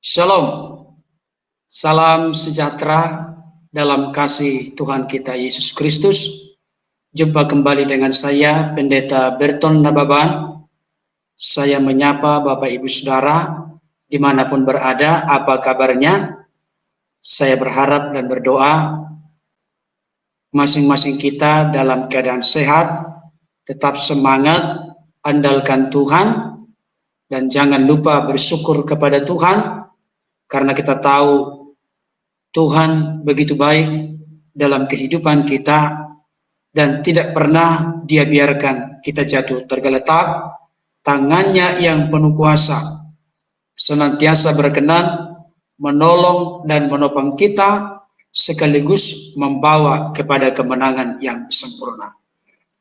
Shalom, salam sejahtera dalam kasih Tuhan kita Yesus Kristus. Jumpa kembali dengan saya, Pendeta Berton Nababan. Saya menyapa Bapak Ibu Saudara, dimanapun berada, apa kabarnya? Saya berharap dan berdoa, masing-masing kita dalam keadaan sehat, tetap semangat, andalkan Tuhan, dan jangan lupa bersyukur kepada Tuhan, karena kita tahu Tuhan begitu baik dalam kehidupan kita dan tidak pernah Dia biarkan kita jatuh tergeletak. Tangannya yang penuh kuasa senantiasa berkenan menolong dan menopang kita sekaligus membawa kepada kemenangan yang sempurna.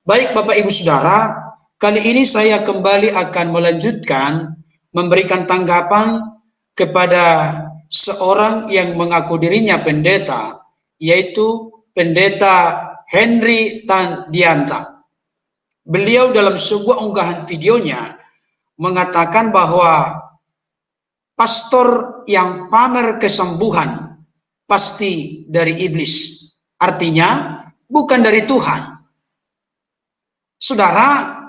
Baik Bapak Ibu Saudara, kali ini saya kembali akan melanjutkan memberikan tanggapan kepada seorang yang mengaku dirinya pendeta, yaitu Pendeta Henry Tandianta. Beliau dalam sebuah unggahan videonya mengatakan bahwa pastor yang pamer kesembuhan pasti dari iblis. Artinya bukan dari Tuhan. Saudara,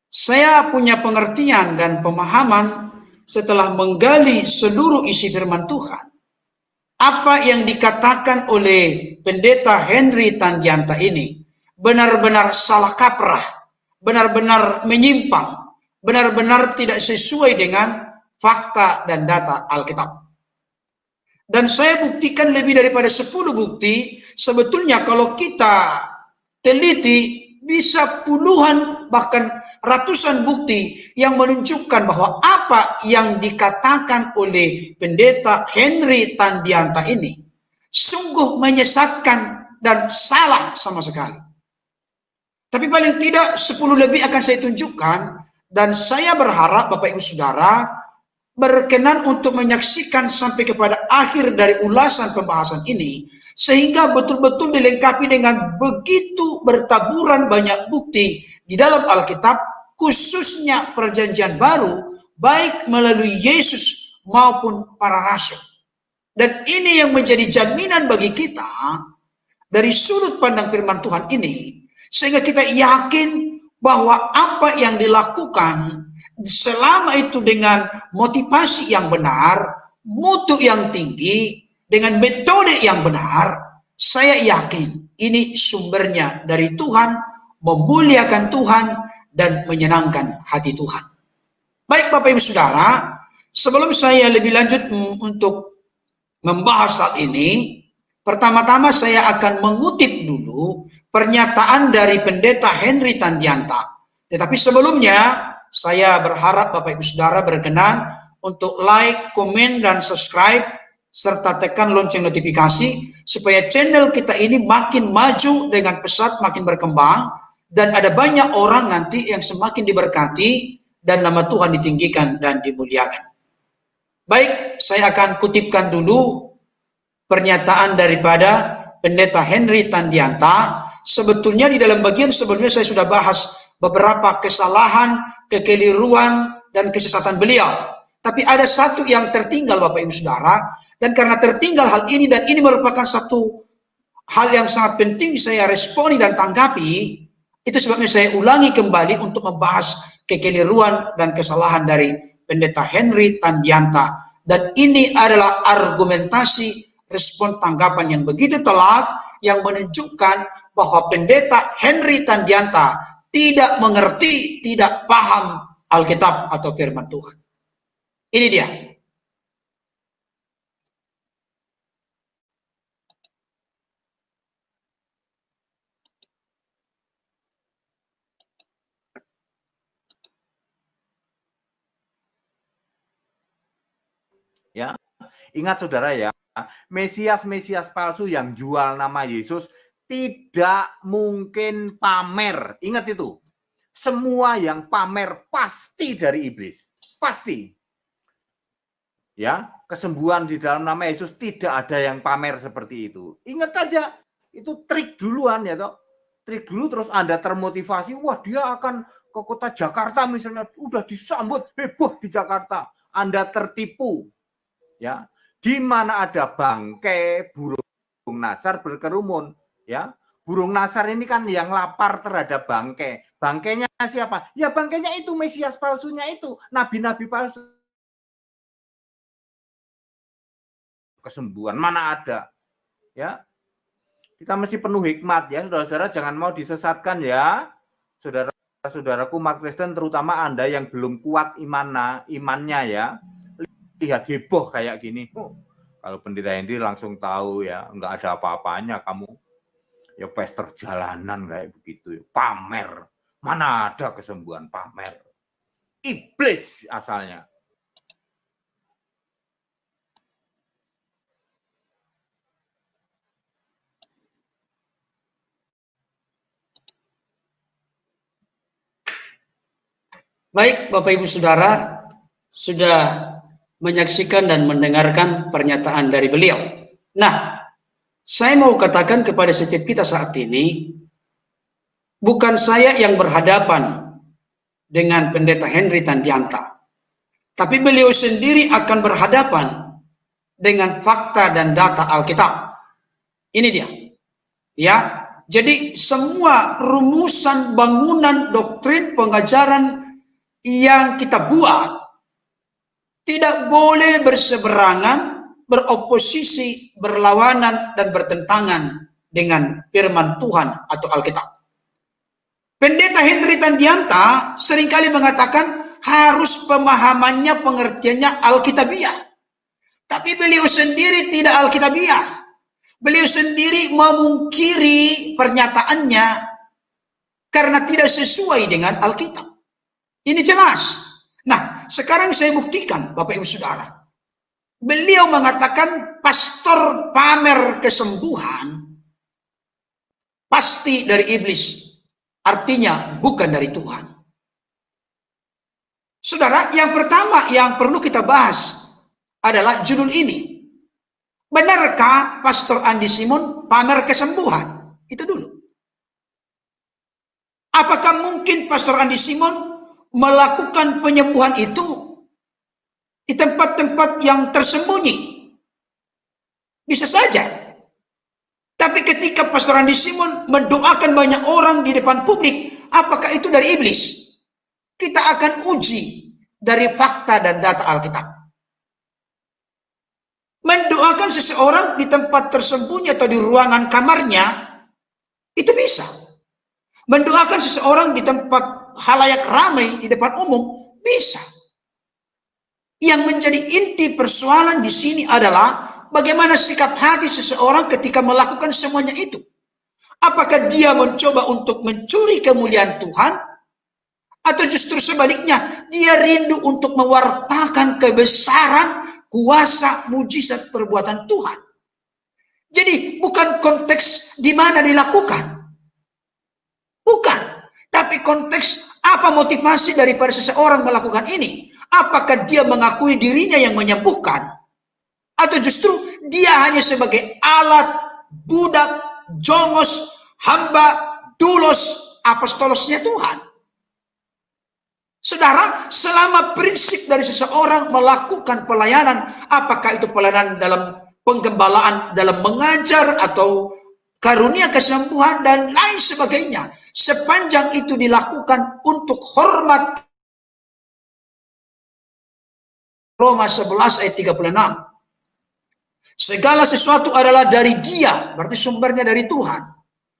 saya punya pengertian dan pemahaman setelah menggali seluruh isi firman Tuhan. Apa yang dikatakan oleh Pendeta Henry Tandianta ini benar-benar salah kaprah, benar-benar menyimpang, benar-benar tidak sesuai dengan fakta dan data Alkitab. Dan saya buktikan lebih daripada 10 bukti, sebetulnya kalau kita teliti bisa puluhan bahkan ratusan bukti yang menunjukkan bahwa apa yang dikatakan oleh Pendeta Henry Tandianta ini sungguh menyesatkan dan salah sama sekali. Tapi paling tidak 10 lebih akan saya tunjukkan, dan saya berharap Bapak Ibu Saudara berkenan untuk menyaksikan sampai kepada akhir dari ulasan pembahasan ini, sehingga betul-betul dilengkapi dengan begitu bertaburan banyak bukti di dalam Alkitab, khususnya Perjanjian Baru, baik melalui Yesus maupun para rasul. Dan ini yang menjadi jaminan bagi kita dari sudut pandang firman Tuhan ini, sehingga kita yakin bahwa apa yang dilakukan selama itu dengan motivasi yang benar, mutu yang tinggi, dengan metode yang benar, saya yakin ini sumbernya dari Tuhan, memuliakan Tuhan, dan menyenangkan hati Tuhan. Baik Bapak Ibu Saudara, sebelum saya lebih lanjut untuk membahas saat ini, pertama-tama saya akan mengutip dulu pernyataan dari Pendeta Henry Tandianta. Tetapi sebelumnya, saya berharap Bapak Ibu Saudara berkenan untuk like, komen, dan subscribe, serta tekan lonceng notifikasi, supaya channel kita ini makin maju dengan pesat, makin berkembang, dan ada banyak orang nanti yang semakin diberkati, dan nama Tuhan ditinggikan dan dimuliakan. Baik, saya akan kutipkan dulu pernyataan daripada Pendeta Henry Tandianta. Sebetulnya di dalam bagian sebelumnya saya sudah bahas beberapa kesalahan, kekeliruan, dan kesesatan beliau. Tapi ada satu yang tertinggal Bapak Ibu Saudara, dan karena tertinggal hal ini, dan ini merupakan satu hal yang sangat penting saya responi dan tanggapi, itu sebabnya saya ulangi kembali untuk membahas kekeliruan dan kesalahan dari Pendeta Henry Tandianta. Dan ini adalah argumentasi respon tanggapan yang begitu telak, yang menunjukkan bahwa Pendeta Henry Tandianta tidak mengerti, tidak paham Alkitab atau firman Tuhan. Ini dia. Ya, ingat saudara ya, Mesias-Mesias palsu yang jual nama Yesus tidak mungkin pamer. Ingat itu. Semua yang pamer pasti dari iblis. Pasti. Ya, kesembuhan di dalam nama Yesus tidak ada yang pamer seperti itu. Ingat aja, itu trik duluan ya toh. Trik dulu terus Anda termotivasi, wah dia akan ke kota Jakarta misalnya, udah disambut heboh di Jakarta. Anda tertipu. ya. Di mana ada bangkai burung nasar berkerumun, ya. Burung nasar ini kan yang lapar terhadap bangkai. Bangkainya siapa? Ya bangkainya itu Mesias palsunya itu, nabi-nabi palsu. Kesembuhan mana ada, ya. Kita mesti penuh hikmat ya, saudara-saudara, jangan mau disesatkan ya. Saudara-saudaraku umat Kristen, terutama Anda yang belum kuat imannya ya. Lihat heboh kayak gini. Kalau pendeta Henry langsung tahu ya, nggak ada apa-apanya kamu. Ya pester jalanan kayak begitu. Pamer. Mana ada kesembuhan pamer. Iblis asalnya. Baik, Bapak Ibu Saudara, sudah menyaksikan dan mendengarkan pernyataan dari beliau. Nah, saya mau katakan kepada setiap kita saat ini, bukan saya yang berhadapan dengan Pendeta Henry Tandianta, tapi beliau sendiri akan berhadapan dengan fakta dan data Alkitab. Ini dia. Ya, jadi semua rumusan bangunan doktrin pengajaran yang kita buat tidak boleh berseberangan, beroposisi, berlawanan, dan bertentangan dengan firman Tuhan atau Alkitab. Pendeta Henry Tandianta seringkali mengatakan harus pemahamannya, pengertiannya Alkitabiah. Tapi beliau sendiri tidak Alkitabiah. Beliau sendiri memungkiri pernyataannya karena tidak sesuai dengan Alkitab. Ini jelas. Nah, sekarang saya buktikan, Bapak Ibu Saudara. Beliau mengatakan pastor pamer kesembuhan pasti dari iblis. Artinya bukan dari Tuhan. Saudara, yang pertama yang perlu kita bahas adalah judul ini. Benarkah Pastor Andi Simon pamer kesembuhan? Itu dulu. Apakah mungkin Pastor Andi Simon melakukan penyembuhan itu di tempat-tempat yang tersembunyi? Bisa saja. Tapi ketika Pastor Andi Simon mendoakan banyak orang di depan publik, apakah itu dari iblis? Kita akan uji dari fakta dan data Alkitab. Mendoakan seseorang di tempat tersembunyi atau di ruangan kamarnya, itu bisa. Mendoakan seseorang di tempat halayak ramai, di depan umum, bisa. Yang menjadi inti persoalan di sini adalah bagaimana sikap hati seseorang ketika melakukan semuanya itu. Apakah dia mencoba untuk mencuri kemuliaan Tuhan? Atau justru sebaliknya, dia rindu untuk mewartakan kebesaran kuasa mujizat perbuatan Tuhan. Jadi bukan konteks di mana dilakukan. Bukan. Tapi konteks apa motivasi daripada seseorang melakukan ini. Apakah dia mengakui dirinya yang menyembuhkan? Atau justru dia hanya sebagai alat, budak, jongos, hamba, dulos, apostolosnya Tuhan. Saudara, selama prinsip dari seseorang melakukan pelayanan, apakah itu pelayanan dalam penggembalaan, dalam mengajar, atau karunia kesembuhan, dan lain sebagainya, sepanjang itu dilakukan untuk hormat Roma 11 ayat 36. Segala sesuatu adalah dari Dia, berarti sumbernya dari Tuhan.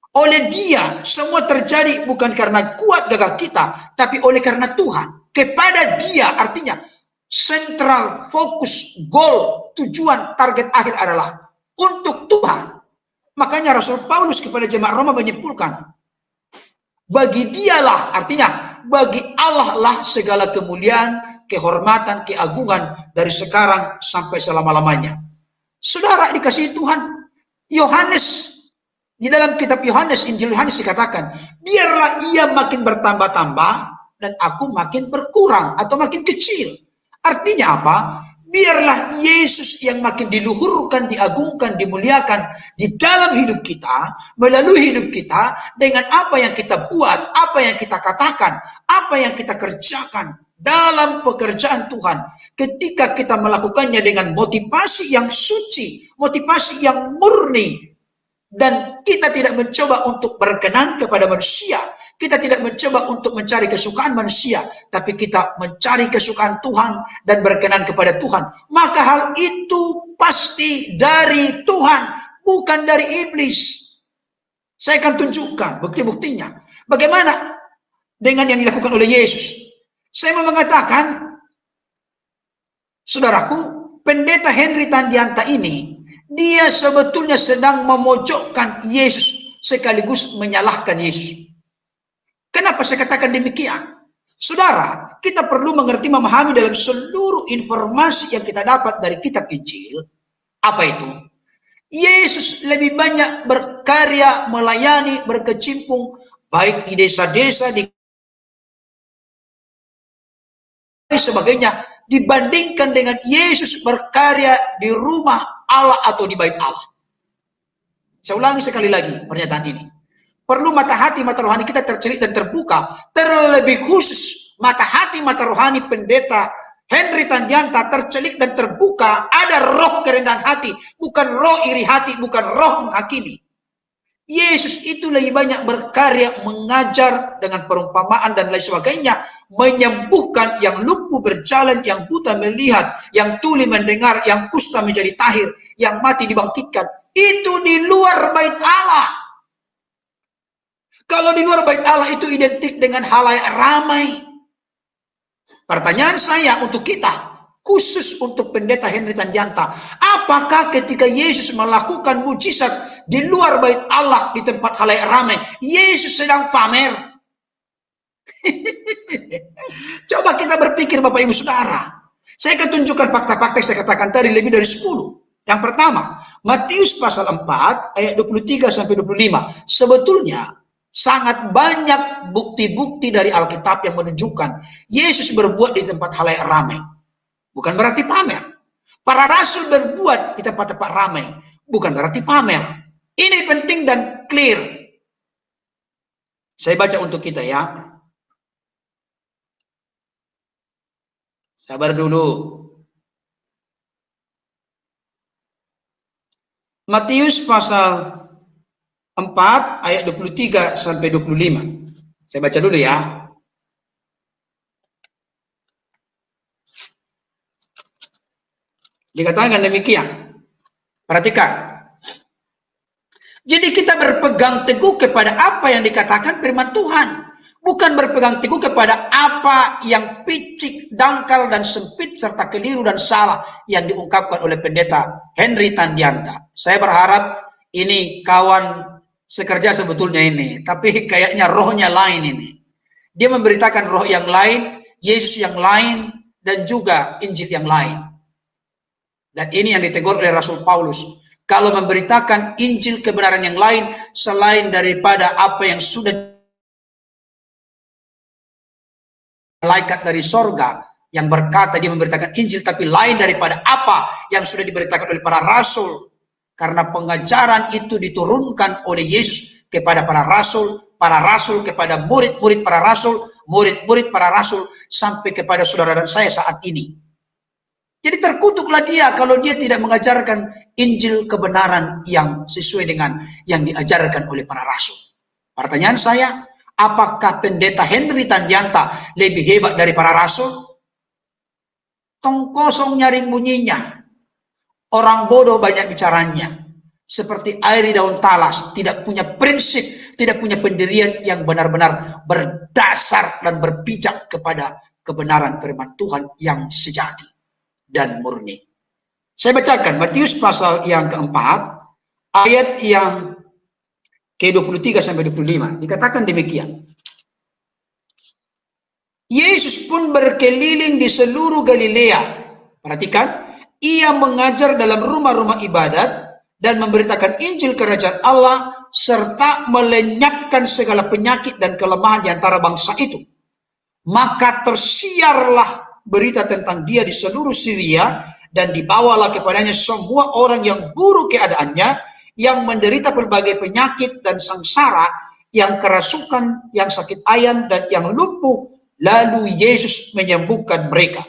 Oleh Dia, semua terjadi bukan karena kuat gagah kita, tapi oleh karena Tuhan. Kepada Dia, artinya sentral, fokus, goal, tujuan, target akhir adalah untuk Tuhan. Makanya Rasul Paulus kepada jemaat Roma menyimpulkan, bagi Dialah, artinya bagi Allah lah segala kemuliaan, kehormatan, keagungan dari sekarang sampai selama-lamanya. Saudara dikasihi Tuhan, Yohanes, di dalam kitab Yohanes, Injil Yohanes dikatakan, biarlah ia makin bertambah-tambah dan aku makin berkurang atau makin kecil. Artinya apa? Biarlah Yesus yang makin diluhurkan, diagungkan, dimuliakan di dalam hidup kita, melalui hidup kita, dengan apa yang kita buat, apa yang kita katakan, apa yang kita kerjakan dalam pekerjaan Tuhan. ketika kita melakukannya dengan motivasi yang suci, motivasi yang murni, dan kita tidak mencoba untuk berkenan kepada manusia, kita tidak mencoba untuk mencari kesukaan manusia, tapi kita mencari kesukaan Tuhan dan berkenan kepada Tuhan, maka hal itu pasti dari Tuhan, bukan dari iblis. Saya akan tunjukkan bukti-buktinya. Bagaimana dengan yang dilakukan oleh Yesus? Saya mau mengatakan, saudaraku, pendeta Henry Tandianta ini, dia sebetulnya sedang memojokkan Yesus sekaligus menyalahkan Yesus. Kenapa saya katakan demikian? Saudara, kita perlu mengerti, memahami dalam seluruh informasi yang kita dapat dari kitab Injil. Apa itu? Yesus lebih banyak berkarya, melayani, berkecimpung, baik di desa-desa, di sebagainya, dibandingkan dengan Yesus berkarya di rumah Allah atau di bait Allah. Saya ulangi sekali lagi pernyataan ini. Perlu mata hati, mata rohani kita tercelik dan terbuka. Terlebih khusus mata hati, mata rohani pendeta Henry Tandianta tercelik dan terbuka. Ada roh kerendahan hati, bukan roh iri hati, bukan roh menghakimi. Yesus itu lebih banyak berkarya, mengajar dengan perumpamaan dan lain sebagainya, menyembuhkan yang lumpuh berjalan, yang buta melihat, yang tuli mendengar, yang kusta menjadi tahir, yang mati dibangkitkan. Itu di luar bait Allah. Kalau di luar bait Allah itu identik dengan halayak ramai. Pertanyaan saya untuk kita, khusus untuk pendeta Henry Tandianta, apakah ketika Yesus melakukan mujizat di luar bait Allah di tempat halayak ramai, Yesus sedang pamer? Coba kita berpikir Bapak Ibu Saudara. Saya akan tunjukkan fakta-fakta yang saya katakan tadi lebih dari 10. Yang pertama, Matius pasal 4 ayat 23 sampai 25. Sebetulnya sangat banyak bukti-bukti dari Alkitab yang menunjukkan Yesus berbuat di tempat halayak ramai. Bukan berarti pamer. Para rasul berbuat di tempat-tempat ramai. Bukan berarti pamer. Ini penting dan clear. Saya baca untuk kita ya. Sabar dulu. Matius pasal 4 ayat 23 sampai 25. Saya baca dulu ya. Dikatakan demikian. Perhatikan. Jadi kita berpegang teguh kepada apa yang dikatakan firman Tuhan. Bukan berpegang teguh kepada apa yang picik, dangkal, dan sempit, serta keliru dan salah yang diungkapkan oleh pendeta Henry Tandianta. Saya berharap ini kawan sekerja sebetulnya ini, tapi kayaknya rohnya lain ini. Dia memberitakan roh yang lain, Yesus yang lain, dan juga Injil yang lain. Dan ini yang ditegur oleh Rasul Paulus. Kalau memberitakan Injil kebenaran yang lain, selain daripada apa yang sudah malaikat dari sorga, yang berkata dia memberitakan Injil, tapi lain daripada apa yang sudah diberitakan oleh para rasul. Karena pengajaran itu diturunkan oleh Yesus kepada para rasul kepada murid-murid para rasul, murid-murid para rasul, sampai kepada saudara dan saya saat ini. Jadi terkutuklah dia kalau dia tidak mengajarkan Injil kebenaran yang sesuai dengan yang diajarkan oleh para rasul. Pertanyaan saya, apakah pendeta Henry Tandianta lebih hebat dari para rasul? Tong kosong nyaring bunyinya. Orang bodoh banyak bicaranya. Seperti air di daun talas, tidak punya prinsip, tidak punya pendirian yang benar-benar berdasar dan berpijak kepada kebenaran firman Tuhan yang sejati dan murni. Saya bacakan Matius pasal yang keempat, ayat yang ke-23 sampai 25. Dikatakan demikian. Yesus pun berkeliling di seluruh Galilea. Perhatikan, ia mengajar dalam rumah-rumah ibadat dan memberitakan Injil kerajaan Allah serta melenyapkan segala penyakit dan kelemahan di antara bangsa itu. Maka tersiarlah berita tentang dia di seluruh Syria dan dibawalah kepadanya semua orang yang buruk keadaannya, yang menderita berbagai penyakit dan sengsara, yang kerasukan, yang sakit ayan, dan yang lumpuh. Lalu Yesus menyembuhkan mereka.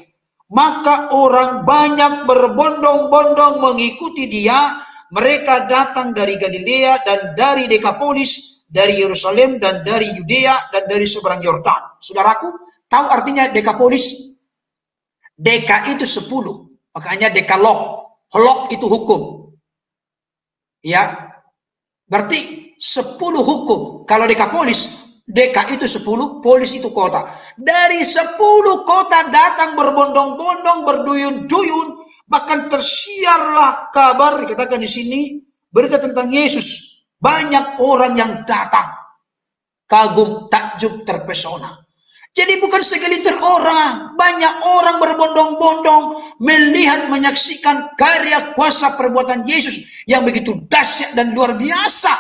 Maka orang banyak berbondong-bondong mengikuti dia. Mereka datang dari Galilea dan dari Dekapolis, dari Yerusalem dan dari Yudea dan dari seberang Yordan. Saudaraku, tahu artinya Dekapolis? Deka itu 10, makanya dekalog. Holog itu hukum. Ya, berarti 10 hukum. Kalau Dekapolis, Deka itu 10, polis itu kota. Dari 10 kota datang berbondong-bondong, berduyun-duyun, bahkan tersiarlah kabar, dikatakan di sini, berita tentang Yesus. Banyak orang yang datang, kagum, takjub, terpesona. Jadi bukan segelintir orang, banyak orang berbondong-bondong melihat, menyaksikan karya kuasa perbuatan Yesus yang begitu dahsyat dan luar biasa.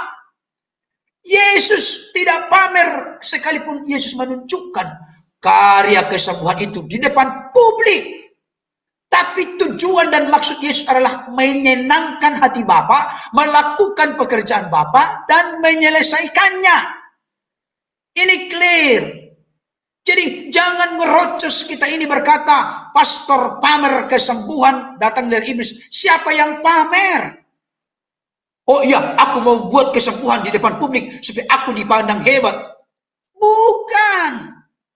Yesus tidak pamer, sekalipun Yesus menunjukkan karya kesembuhan itu di depan publik. Tapi tujuan dan maksud Yesus adalah menyenangkan hati Bapa, melakukan pekerjaan Bapa, dan menyelesaikannya. Ini clear. Jadi jangan ngerocos kita ini berkata, pastor pamer kesembuhan datang dari iblis. Siapa yang pamer? Oh iya, aku mau buat kesembuhan di depan publik supaya aku dipandang hebat.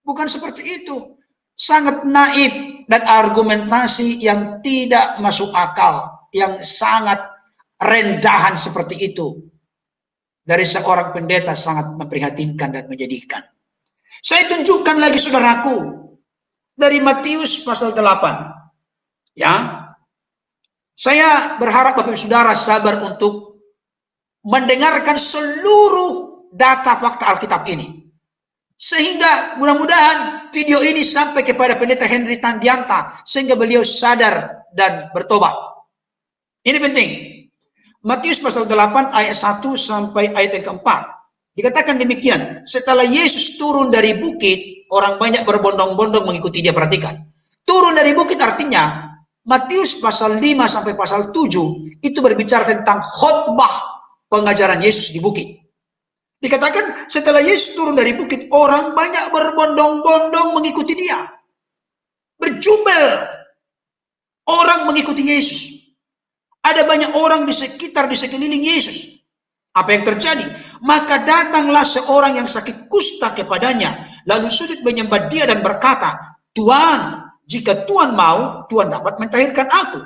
Bukan seperti itu. Sangat naif dan argumentasi yang tidak masuk akal, yang sangat rendahan seperti itu. Dari seorang pendeta sangat memprihatinkan dan menyedihkan. Saya tunjukkan lagi saudaraku dari Matius pasal 8. Ya. Saya berharap Bapak Ibu Saudara sabar untuk mendengarkan seluruh data fakta Alkitab ini. Sehingga mudah-mudahan video ini sampai kepada pendeta Henry Tandianta sehingga beliau sadar dan bertobat. Ini penting. Matius pasal 8 ayat 1 sampai ayat yang keempat. Dikatakan demikian, setelah Yesus turun dari bukit, orang banyak berbondong-bondong mengikuti dia. Perhatikan. Turun dari bukit artinya Matius pasal 5 sampai pasal 7 itu berbicara tentang khotbah pengajaran Yesus di bukit. Dikatakan setelah Yesus turun dari bukit, orang banyak berbondong-bondong mengikuti dia. Berjubel orang mengikuti Yesus. Ada banyak orang di sekitar, di sekeliling Yesus. Apa yang terjadi? Maka datanglah seorang yang sakit kusta kepadanya. Lalu sujud menyembah dia dan berkata, Tuhan, jika Tuhan mau, Tuhan dapat mentahirkan aku.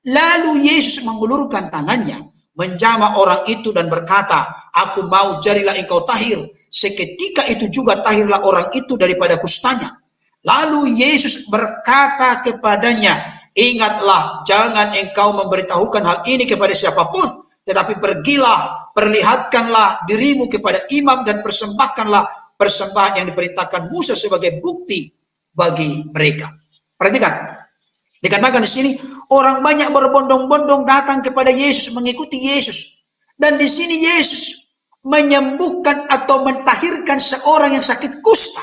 Lalu Yesus mengulurkan tangannya, menjamah orang itu dan berkata, aku mau, jadilah engkau tahir. Seketika itu juga tahirlah orang itu daripada kustanya. Lalu Yesus berkata kepadanya, ingatlah, jangan engkau memberitahukan hal ini kepada siapapun, tetapi pergilah, perlihatkanlah dirimu kepada imam dan persembahkanlah persembahan yang diperintahkan Musa sebagai bukti bagi mereka. Perhatikan. Dikatakan di sini, orang banyak berbondong-bondong datang kepada Yesus, mengikuti Yesus. Dan di sini Yesus menyembuhkan atau mentahirkan seorang yang sakit kusta.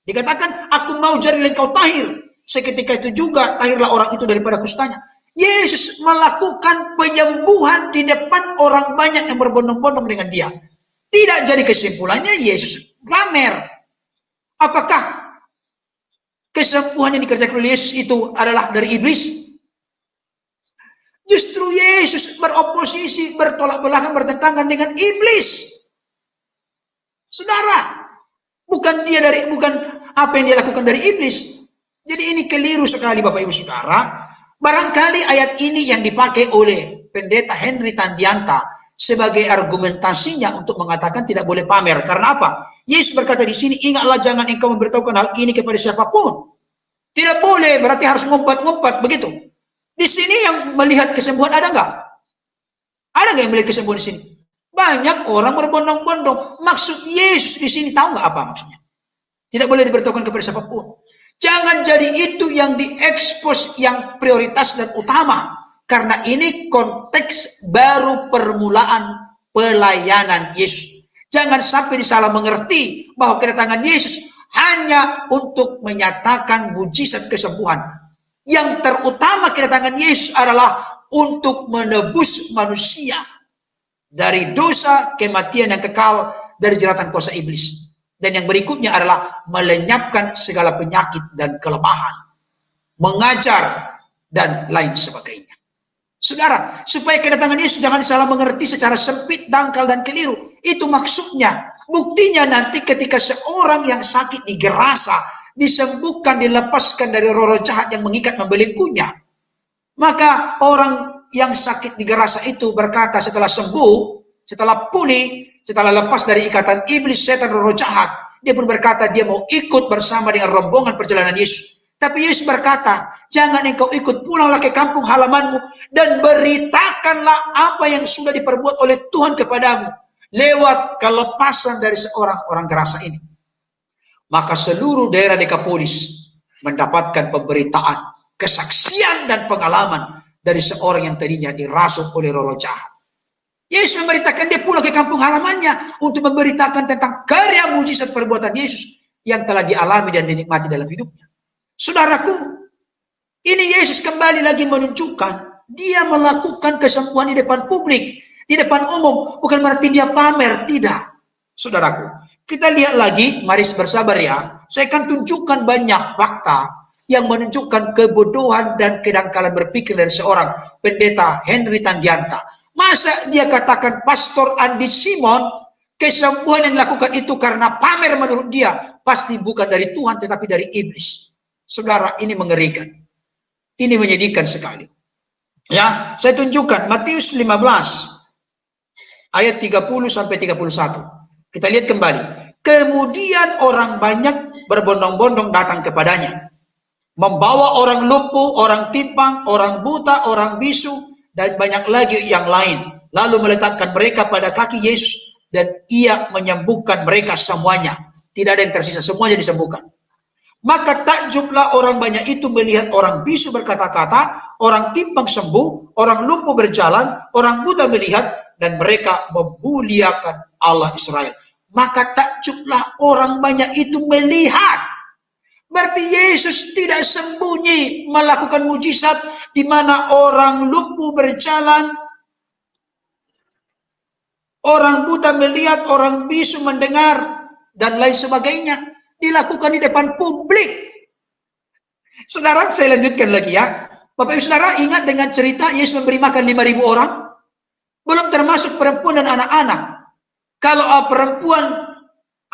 Dikatakan, aku mau jadi engkau tahir. Seketika itu juga tahirlah orang itu daripada kustanya. Yesus melakukan penyembuhan di depan orang banyak yang berbondong-bondong dengan dia. Tidak jadi kesimpulannya Yesus pamer. Apakah kesembuhan yang dikerjakan oleh Yesus itu adalah dari iblis? Justru Yesus beroposisi, bertolak belakang, bertentangan dengan iblis. Saudara, bukan apa yang dia lakukan dari iblis. Jadi ini keliru sekali Bapak Ibu Saudara. Barangkali ayat ini yang dipakai oleh pendeta Henry Tandianta sebagai argumentasinya untuk mengatakan tidak boleh pamer. Karena apa? Yesus berkata di sini, ingatlah jangan engkau memberitahukan hal ini kepada siapapun. Tidak boleh, berarti harus ngumpat-ngumpat begitu. Di sini yang melihat kesembuhan ada nggak? Ada nggak yang melihat kesembuhan di sini? Banyak orang berbondong-bondong. Maksud Yesus di sini tahu nggak apa maksudnya? Tidak boleh diberitahukan kepada siapapun. Jangan jadi itu yang diekspos yang prioritas dan utama. Karena ini konteks baru permulaan pelayanan Yesus. Jangan sampai disalah mengerti bahwa kedatangan Yesus hanya untuk menyatakan mujizat kesembuhan. Yang terutama kedatangan Yesus adalah untuk menebus manusia dari dosa, kematian yang kekal, dari jeratan kuasa iblis. Dan yang berikutnya adalah melenyapkan segala penyakit dan kelemahan. mengajar, dan lain sebagainya. Saudara, supaya kedatangan Yesus jangan salah mengerti secara sempit, dangkal, dan keliru. Itu maksudnya. Buktinya nanti ketika seorang yang sakit digerasa, disembuhkan, dilepaskan dari roh-roh jahat yang mengikat membelenggunya. Maka orang yang sakit digerasa itu berkata setelah sembuh, setelah pulih, setelah lepas dari ikatan iblis, setan, roh jahat, dia pun berkata dia mau ikut bersama dengan rombongan perjalanan Yesus. Tapi Yesus berkata, jangan engkau ikut, pulanglah ke kampung halamanmu dan beritakanlah apa yang sudah diperbuat oleh Tuhan kepadamu lewat kelepasan dari seorang orang gerasa ini. Maka seluruh daerah Dekapolis mendapatkan pemberitaan, kesaksian, dan pengalaman dari seorang yang tadinya dirasuk oleh roh jahat. Yesus memberitakan dia pulang ke kampung halamannya untuk memberitakan tentang karya mujizat perbuatan Yesus yang telah dialami dan dinikmati dalam hidupnya. Saudaraku, ini Yesus kembali lagi menunjukkan dia melakukan kesembuhan di depan publik, di depan umum, bukan berarti dia pamer, tidak. Saudaraku, kita lihat lagi, mari bersabar ya. Saya akan tunjukkan banyak fakta yang menunjukkan kebodohan dan kedangkalan berpikir dari seorang pendeta Henry Tandianta. Masa dia katakan Pastor Andi Simon, kesembuhan yang dilakukan itu karena pamer menurut dia, pasti bukan dari Tuhan tetapi dari iblis. Saudara, ini mengerikan. Ini menyedihkan sekali. Ya, saya tunjukkan Matius 15 ayat 30 sampai 31. Kita lihat kembali. Kemudian orang banyak berbondong-bondong datang kepadanya, membawa orang lumpuh, orang timpang, orang buta, orang bisu, dan banyak lagi yang lain. Lalu meletakkan mereka pada kaki Yesus dan ia menyembuhkan mereka semuanya. Tidak ada yang tersisa, semuanya disembuhkan. Maka takjublah orang banyak itu melihat orang bisu berkata-kata, orang timpang sembuh, orang lumpuh berjalan, orang buta melihat, dan mereka memuliakan Allah Israel. Maka takjublah orang banyak itu melihat. Berarti Yesus tidak sembunyi melakukan mujizat di mana orang lumpuh berjalan, orang buta melihat, orang bisu mendengar, dan lain sebagainya. Dilakukan di depan publik. Saudara, saya lanjutkan lagi ya. Bapak Ibu Saudara ingat dengan cerita Yesus memberi makan 5.000 orang? Belum termasuk perempuan dan anak-anak. Kalau perempuan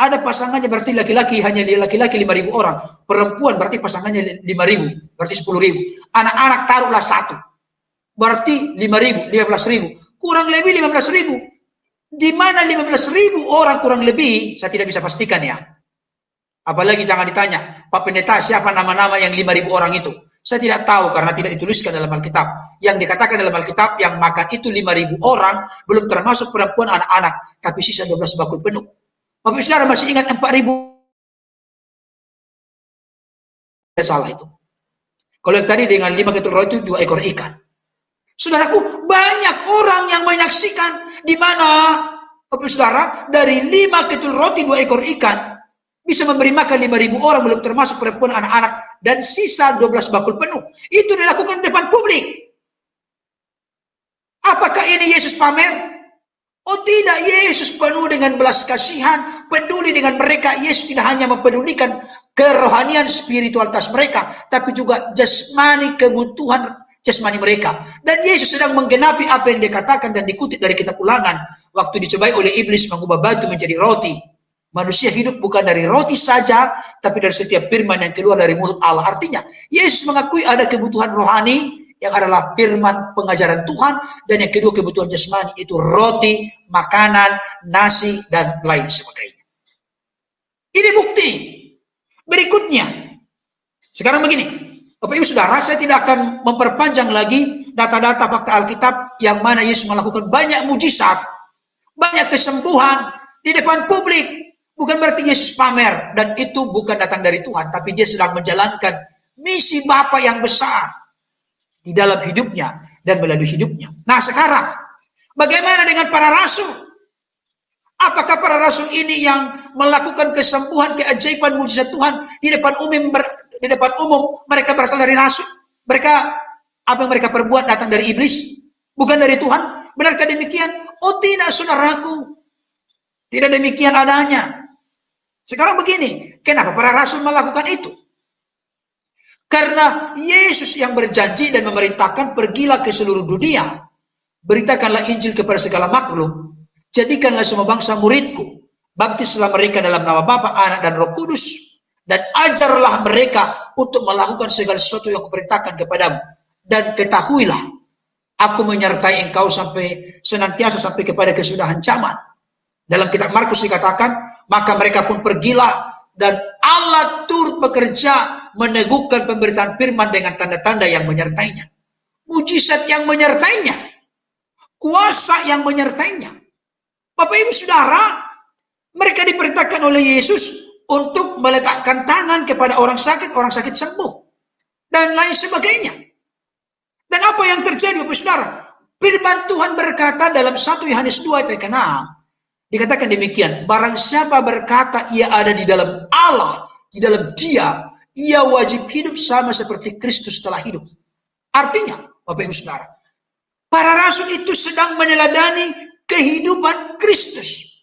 ada pasangannya berarti laki-laki, hanya laki-laki 5.000 orang. Perempuan berarti pasangannya 5.000, berarti 10.000. Anak-anak taruhlah 1. Berarti 5.000, 15.000. Kurang lebih 15.000. Di mana 15.000 orang kurang lebih, saya tidak bisa pastikan ya. Apalagi jangan ditanya, Pak Pendeta siapa nama-nama yang 5.000 orang itu? Saya tidak tahu karena tidak dituliskan dalam Alkitab. Yang dikatakan dalam Alkitab yang makan itu 5.000 orang, belum termasuk perempuan anak-anak, tapi sisa 12 bakul penuh. Bapak Saudara masih ingat 4.000? Salah itu. Kalau yang tadi dengan 5 ketul roh itu 2 ekor ikan. Saudaraku, banyak orang yang menyaksikan di mana Bapak Saudara dari 5 ketul roti 2 ekor ikan bisa memberi makan 5.000 orang, belum termasuk perempuan, anak-anak, dan sisa 12 bakul penuh. Itu dilakukan di depan publik. Apakah ini Yesus pamer? Oh tidak, Yesus penuh dengan belas kasihan, peduli dengan mereka. Yesus tidak hanya mempedulikan kerohanian spiritualitas mereka, tapi juga jasmani, kebutuhan jasmani mereka. Dan Yesus sedang menggenapi apa yang dikatakan dan dikutip dari kitab Ulangan. Waktu dicobai oleh iblis mengubah batu menjadi roti. Manusia hidup bukan dari roti saja, tapi dari setiap firman yang keluar dari mulut Allah. Artinya, Yesus mengakui ada kebutuhan rohani yang adalah firman pengajaran Tuhan, dan yang kedua kebutuhan jasmani itu roti, makanan, nasi, dan lain sebagainya. Ini bukti. Berikutnya, sekarang begini, Bapak Ibu Saudara, saya tidak akan memperpanjang lagi data-data fakta Alkitab yang mana Yesus melakukan banyak mujizat, banyak kesembuhan di depan publik. Bukan berarti Yesus pamer, dan itu bukan datang dari Tuhan, tapi dia sedang menjalankan misi Bapa yang besar di dalam hidupnya dan melalui hidupnya. Nah sekarang, bagaimana dengan para rasul? Apakah para rasul ini yang melakukan kesembuhan, keajaiban, mujizat Tuhan di depan umum mereka berasal dari rasul? Mereka, apa yang mereka perbuat datang dari iblis? Bukan dari Tuhan? Benarkah demikian? Oh tidak, saudaraku. Tidak demikian adanya. Sekarang begini, kenapa para rasul melakukan itu? Karena Yesus yang berjanji dan memerintahkan, pergilah ke seluruh dunia, beritakanlah Injil kepada segala makhluk, jadikanlah semua bangsa muridku, baptislah mereka dalam nama Bapa, Anak, dan Roh Kudus, dan ajarlah mereka untuk melakukan segala sesuatu yang kuperintahkan kepadamu. Dan ketahuilah, aku menyertai engkau sampai senantiasa sampai kepada kesudahan zaman. Dalam kitab Markus dikatakan, maka mereka pun pergilah, dan Allah turut bekerja meneguhkan pemberitaan firman dengan tanda-tanda yang menyertainya. Mujizat yang menyertainya. Kuasa yang menyertainya. Bapak Ibu Saudara, mereka diperintahkan oleh Yesus untuk meletakkan tangan kepada orang sakit sembuh. Dan lain sebagainya. Dan apa yang terjadi Bapak Ibu Saudara? Firman Tuhan berkata dalam 1 Yohanes 2 ayat 6. Dikatakan demikian, barang siapa berkata ia ada di dalam Allah, di dalam Dia, ia wajib hidup sama seperti Kristus telah hidup. Artinya, Bapak Ibu Saudara, para rasul itu sedang meneladani kehidupan Kristus.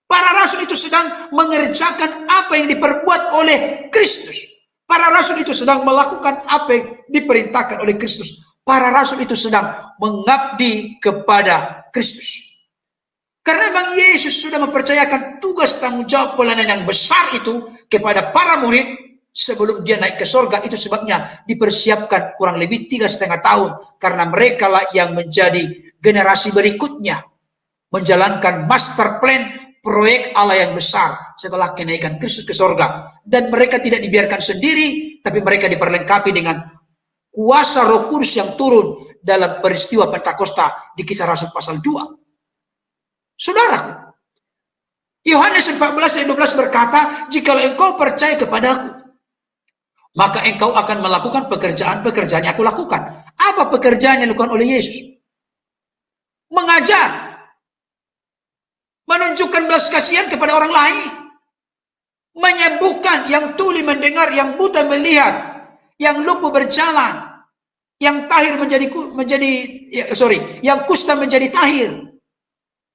Para rasul itu sedang mengerjakan apa yang diperbuat oleh Kristus. Para rasul itu sedang melakukan apa yang diperintahkan oleh Kristus. Para rasul itu sedang mengabdi kepada Kristus. Karena Bang Yesus sudah mempercayakan tugas tanggung jawab pelayanan yang besar itu kepada para murid sebelum dia naik ke surga. Itu sebabnya dipersiapkan kurang lebih 3,5 tahun. Karena mereka lah yang menjadi generasi berikutnya. Menjalankan master plan proyek Allah yang besar setelah kenaikan Kristus ke surga. Dan mereka tidak dibiarkan sendiri, tapi mereka diperlengkapi dengan kuasa Roh Kudus yang turun dalam peristiwa Pentakosta di Kisah Rasul pasal 2. Saudaraku, Yohanes 14 ayat 12 berkata, jikalau engkau percaya kepadaku, maka engkau akan melakukan pekerjaan-pekerjaan yang aku lakukan. Apa pekerjaan yang dilakukan oleh Yesus? Mengajar, menunjukkan belas kasihan kepada orang lain, menyembuhkan yang tuli mendengar, yang buta melihat, yang lumpuh berjalan, yang tahir yang kusta menjadi tahir,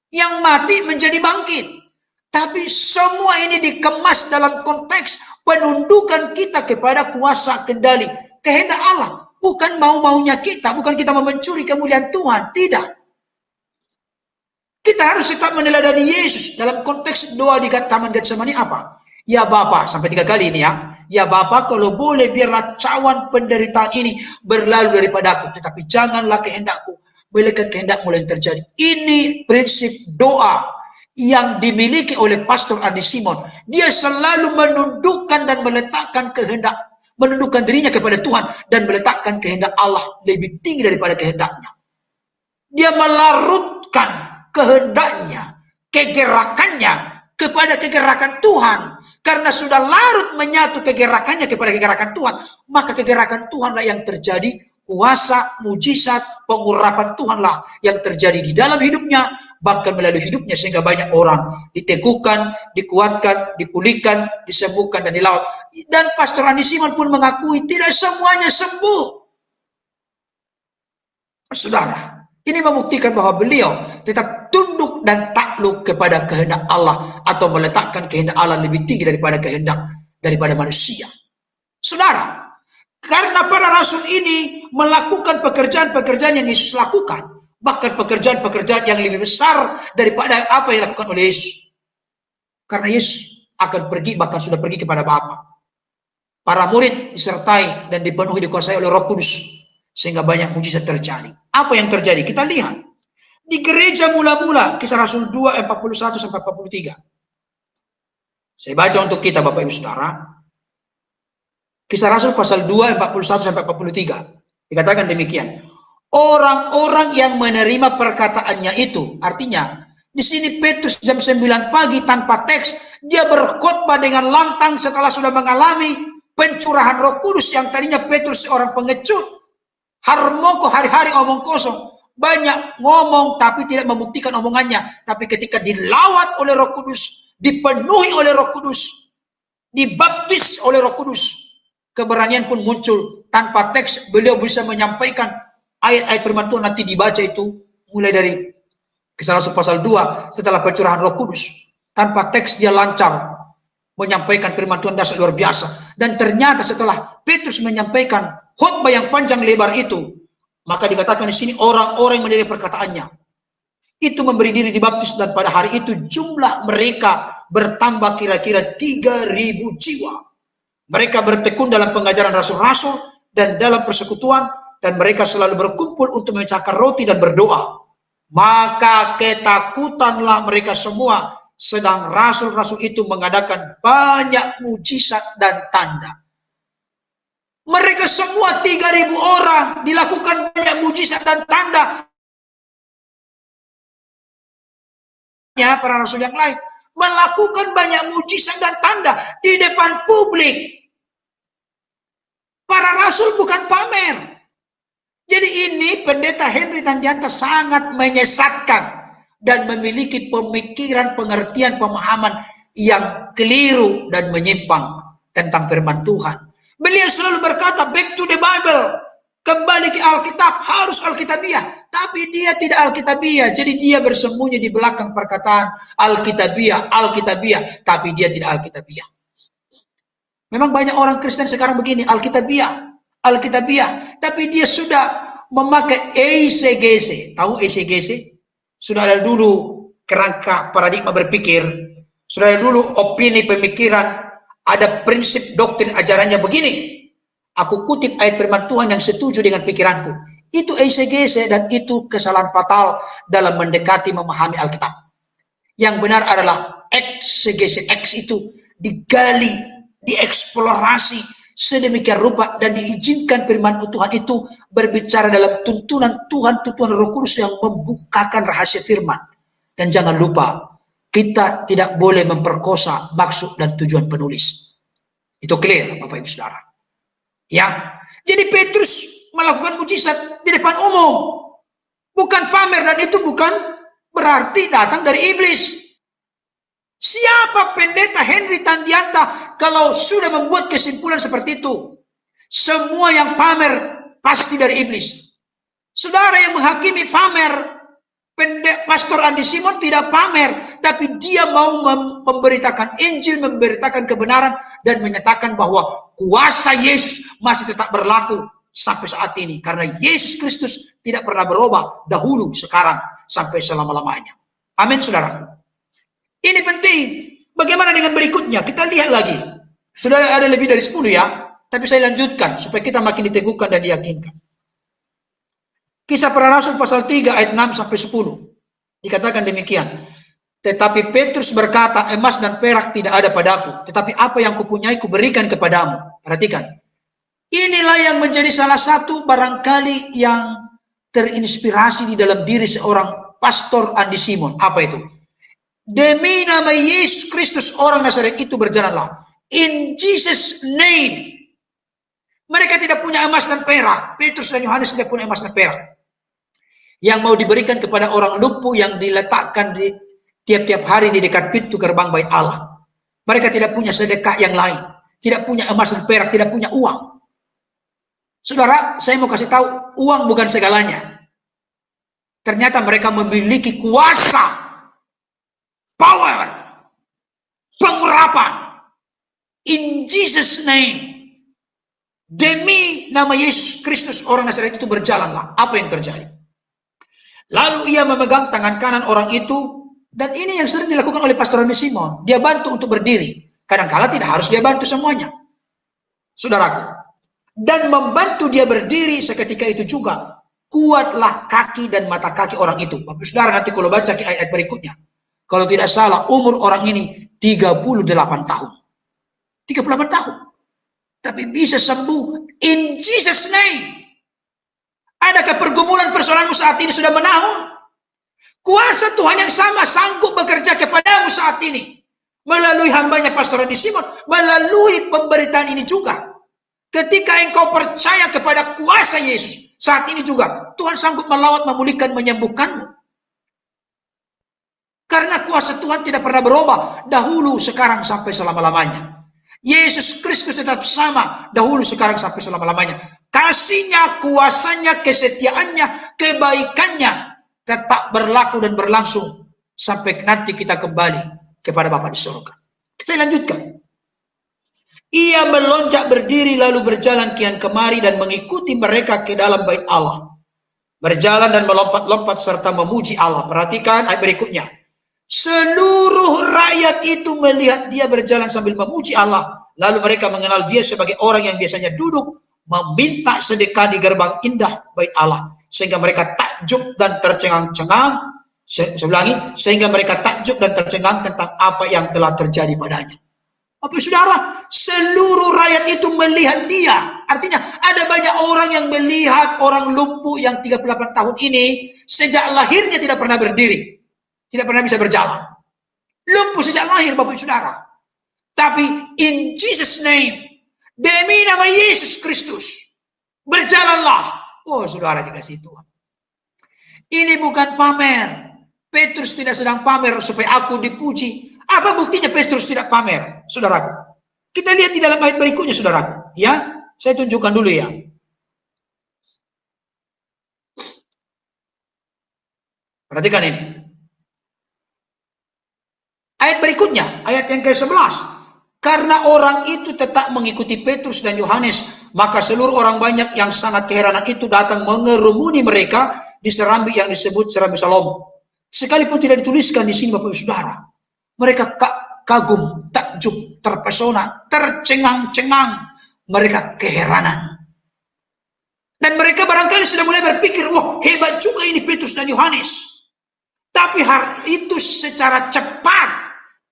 yang mati menjadi bangkit. Tapi semua ini dikemas dalam konteks penundukan kita kepada kuasa kendali kehendak Allah. Bukan mau-maunya kita, bukan kita mau mencuri kemuliaan Tuhan, tidak. Kita harus tetap meneladani Yesus dalam konteks doa di Taman Getsemani apa? Ya Bapa, sampai 3 kali ini ya. Ya Bapa, kalau boleh biarlah cawan penderitaan ini berlalu daripadaku, tetapi janganlah kehendakku, melainkan kehendak-Mu yang terjadi. Ini prinsip doa yang dimiliki oleh Pastor Andi Simon. Dia selalu menundukkan dan meletakkan kehendak, menundukkan dirinya kepada Tuhan dan meletakkan kehendak Allah lebih tinggi daripada kehendaknya. Dia melarutkan kehendaknya, kegerakannya kepada kegerakan Tuhan. Karena sudah larut menyatu kegerakannya kepada kegerakan Tuhan, maka kegerakan Tuhanlah yang terjadi. Kuasa, mujizat, pengurapan Tuhanlah yang terjadi di dalam hidupnya, bahkan melalui hidupnya, sehingga banyak orang diteguhkan, dikuatkan, dipulihkan, disembuhkan, dan dilawat. Dan Pastor Andi Simon pun mengakui tidak semuanya sembuh. Saudara, ini membuktikan bahwa beliau tetap tunduk dan takluk kepada kehendak Allah, atau meletakkan kehendak Allah lebih tinggi daripada daripada manusia. Saudara, karena para rasul ini melakukan pekerjaan-pekerjaan yang Yesus lakukan, bahkan pekerjaan-pekerjaan yang lebih besar daripada apa yang dilakukan oleh Yesus. Karena Yesus akan pergi, bahkan sudah pergi kepada Bapa. Para murid disertai dan dipenuhi, dikuasai oleh Roh Kudus, sehingga banyak mujizat terjadi. Apa yang terjadi? Kita lihat di gereja mula-mula, Kisah Rasul 2 41 sampai 43. Saya baca untuk kita Bapak Ibu Saudara. Kisah Rasul pasal 2 41 sampai 43. Dikatakan demikian. Orang-orang yang menerima perkataannya itu, artinya di sini Petrus jam 9 pagi tanpa teks, dia berkhotbah dengan lantang setelah sudah mengalami pencurahan Roh Kudus. Yang tadinya Petrus seorang pengecut, harmoko, hari-hari omong kosong, banyak ngomong tapi tidak membuktikan omongannya. Tapi ketika dilawat oleh Roh Kudus, dipenuhi oleh Roh Kudus, dibaptis oleh Roh Kudus, keberanian pun muncul. Tanpa teks beliau bisa menyampaikan ayat-ayat firman Tuhan. Nanti dibaca itu mulai dari Kisah Rasul pasal 2 setelah pencurahan Roh Kudus. Tanpa teks dia lancar menyampaikan firman Tuhan dasar luar biasa. Dan ternyata setelah Petrus menyampaikan khotbah yang panjang lebar itu, maka dikatakan di sini orang-orang yang menjadi perkataannya itu memberi diri dibaptis, dan pada hari itu jumlah mereka bertambah kira-kira 3.000 jiwa. Mereka bertekun dalam pengajaran rasul-rasul dan dalam persekutuan, dan mereka selalu berkumpul untuk memecahkan roti dan berdoa. Maka ketakutanlah mereka semua, sedang rasul-rasul itu mengadakan banyak mujizat dan tanda. Mereka semua 3.000 orang dilakukan banyak mujizat dan tanda. Para rasul yang lain melakukan banyak mujizat dan tanda di depan publik. Para rasul bukan pamer. Jadi ini pendeta Henry Tandianta sangat menyesatkan dan memiliki pemikiran, pengertian, pemahaman yang keliru dan menyimpang tentang firman Tuhan. Beliau selalu berkata, back to the Bible. Kembali ke Alkitab, harus Alkitabiah. Tapi dia tidak Alkitabiah. Jadi dia bersembunyi di belakang perkataan Alkitabiah, Alkitabiah. Tapi dia tidak Alkitabiah. Memang banyak orang Kristen sekarang begini, Alkitabiah, Alkitabiah. Tapi dia sudah memakai ECGC. Tahu ECGC? Sudah ada dulu kerangka paradigma berpikir. Sudah ada dulu opini pemikiran. Ada prinsip doktrin ajarannya begini. Aku kutip ayat firman Tuhan yang setuju dengan pikiranku. Itu ECGC dan itu kesalahan fatal dalam mendekati memahami Alkitab. Yang benar adalah exegese. X itu digali, dieksplorasi sedemikian rupa dan diizinkan firman Tuhan itu berbicara dalam tuntunan Tuhan, tuntunan Roh Kudus yang membukakan rahasia firman. Dan jangan lupa, kita tidak boleh memperkosa maksud dan tujuan penulis. Itu clear, Bapak Ibu Saudara. Ya, jadi Petrus melakukan mujizat di depan umum, bukan pamer, dan itu bukan berarti datang dari iblis. Siapa pendeta Henry Tandianta kalau sudah membuat kesimpulan seperti itu? Semua yang pamer pasti dari iblis. Saudara yang menghakimi pamer, Pastor Andi Simon tidak pamer, tapi dia mau memberitakan Injil, memberitakan kebenaran, dan menyatakan bahwa kuasa Yesus masih tetap berlaku sampai saat ini. Karena Yesus Kristus tidak pernah berubah dahulu, sekarang, sampai selama-lamanya. Amin, saudara. Ini penting. Bagaimana dengan berikutnya? Kita lihat lagi. Sudah ada lebih dari 10 ya. Tapi saya lanjutkan supaya kita makin diteguhkan dan diyakinkan. Kisah Para Rasul pasal 3 ayat 6 sampai 10. Dikatakan demikian. Tetapi Petrus berkata, emas dan perak tidak ada padaku, tetapi apa yang kupunyai kuberikan kepadamu. Perhatikan. Inilah yang menjadi salah satu barangkali yang terinspirasi di dalam diri seorang Pastor Andi Simon. Apa itu? Demi nama Yesus Kristus orang Nazaret itu berjalanlah. In Jesus name. Mereka tidak punya emas dan perak. Petrus dan Yohanes tidak punya emas dan perak. Yang mau diberikan kepada orang lumpuh yang diletakkan di tiap-tiap hari di dekat pintu gerbang bait Allah. Mereka tidak punya sedekah yang lain. Tidak punya emas dan perak, tidak punya uang. Saudara, saya mau kasih tahu, uang bukan segalanya. Ternyata mereka memiliki kuasa, power, pengurapan. In Jesus name. Demi nama Yesus Kristus orang Nazaret itu berjalanlah. Apa yang terjadi? Lalu ia memegang tangan kanan orang itu. Dan ini yang sering dilakukan oleh Pastor Andi Simon. Dia bantu untuk berdiri. Kadang-kala tidak harus dia bantu semuanya. Saudaraku. Dan membantu dia berdiri seketika itu juga. Kuatlah kaki dan mata kaki orang itu. Bapak saudara nanti kalau baca ayat berikutnya. Kalau tidak salah umur orang ini 38 tahun. 38 tahun. Tapi bisa sembuh. In Jesus name. Adakah pergumulan persoalanmu saat ini sudah menahun? Kuasa Tuhan yang sama sanggup bekerja kepadamu saat ini. Melalui hambanya Pastor Andi Simon. Melalui pemberitaan ini juga. Ketika engkau percaya kepada kuasa Yesus. Saat ini juga. Tuhan sanggup melawat, memulihkan, menyembuhkanmu. Karena kuasa Tuhan tidak pernah berubah. Dahulu, sekarang, sampai selama-lamanya. Yesus Kristus tetap sama. Dahulu, sekarang, sampai selama-lamanya. Kasihnya, kuasanya, kesetiaannya, kebaikannya. Tetap berlaku dan berlangsung sampai nanti kita kembali kepada Bapa di surga. Saya lanjutkan. Ia melonjak berdiri lalu berjalan kian kemari dan mengikuti mereka ke dalam bait Allah. Berjalan dan melompat-lompat serta memuji Allah. Perhatikan ayat berikutnya. Seluruh rakyat itu melihat dia berjalan sambil memuji Allah. Lalu mereka mengenal dia sebagai orang yang biasanya duduk meminta sedekah di gerbang indah bait Allah. Sehingga mereka takjub dan tercengang-cengang. Saya ulangi, sehingga mereka takjub dan tercengang tentang apa yang telah terjadi padanya. Bapak saudara, seluruh rakyat itu melihat dia. Artinya ada banyak orang yang melihat orang lumpuh yang 38 tahun ini sejak lahirnya tidak pernah berdiri. Tidak pernah bisa berjalan. Lumpuh sejak lahir Bapak saudara. Tapi in Jesus name, demi nama Yesus Kristus, berjalanlah. Oh saudara dikasih Tuhan. Ini bukan pamer. Petrus tidak sedang pamer supaya aku dipuji. Apa buktinya Petrus tidak pamer, saudaraku? Kita lihat di dalam ayat berikutnya, saudaraku. Ya, saya tunjukkan dulu ya. Perhatikan ini. Ayat berikutnya, ayat yang ke-11. Karena orang itu tetap mengikuti Petrus dan Yohanes, maka seluruh orang banyak yang sangat keheranan itu datang mengerumuni mereka di serambi yang disebut serambi Salomo. Sekalipun tidak dituliskan di sini Bapak Ibu Saudara. Mereka kagum, takjub, terpesona, tercengang-cengang. Mereka keheranan. Dan mereka barangkali sudah mulai berpikir, wah hebat juga ini Petrus dan Yohanes. Tapi hal itu secara cepat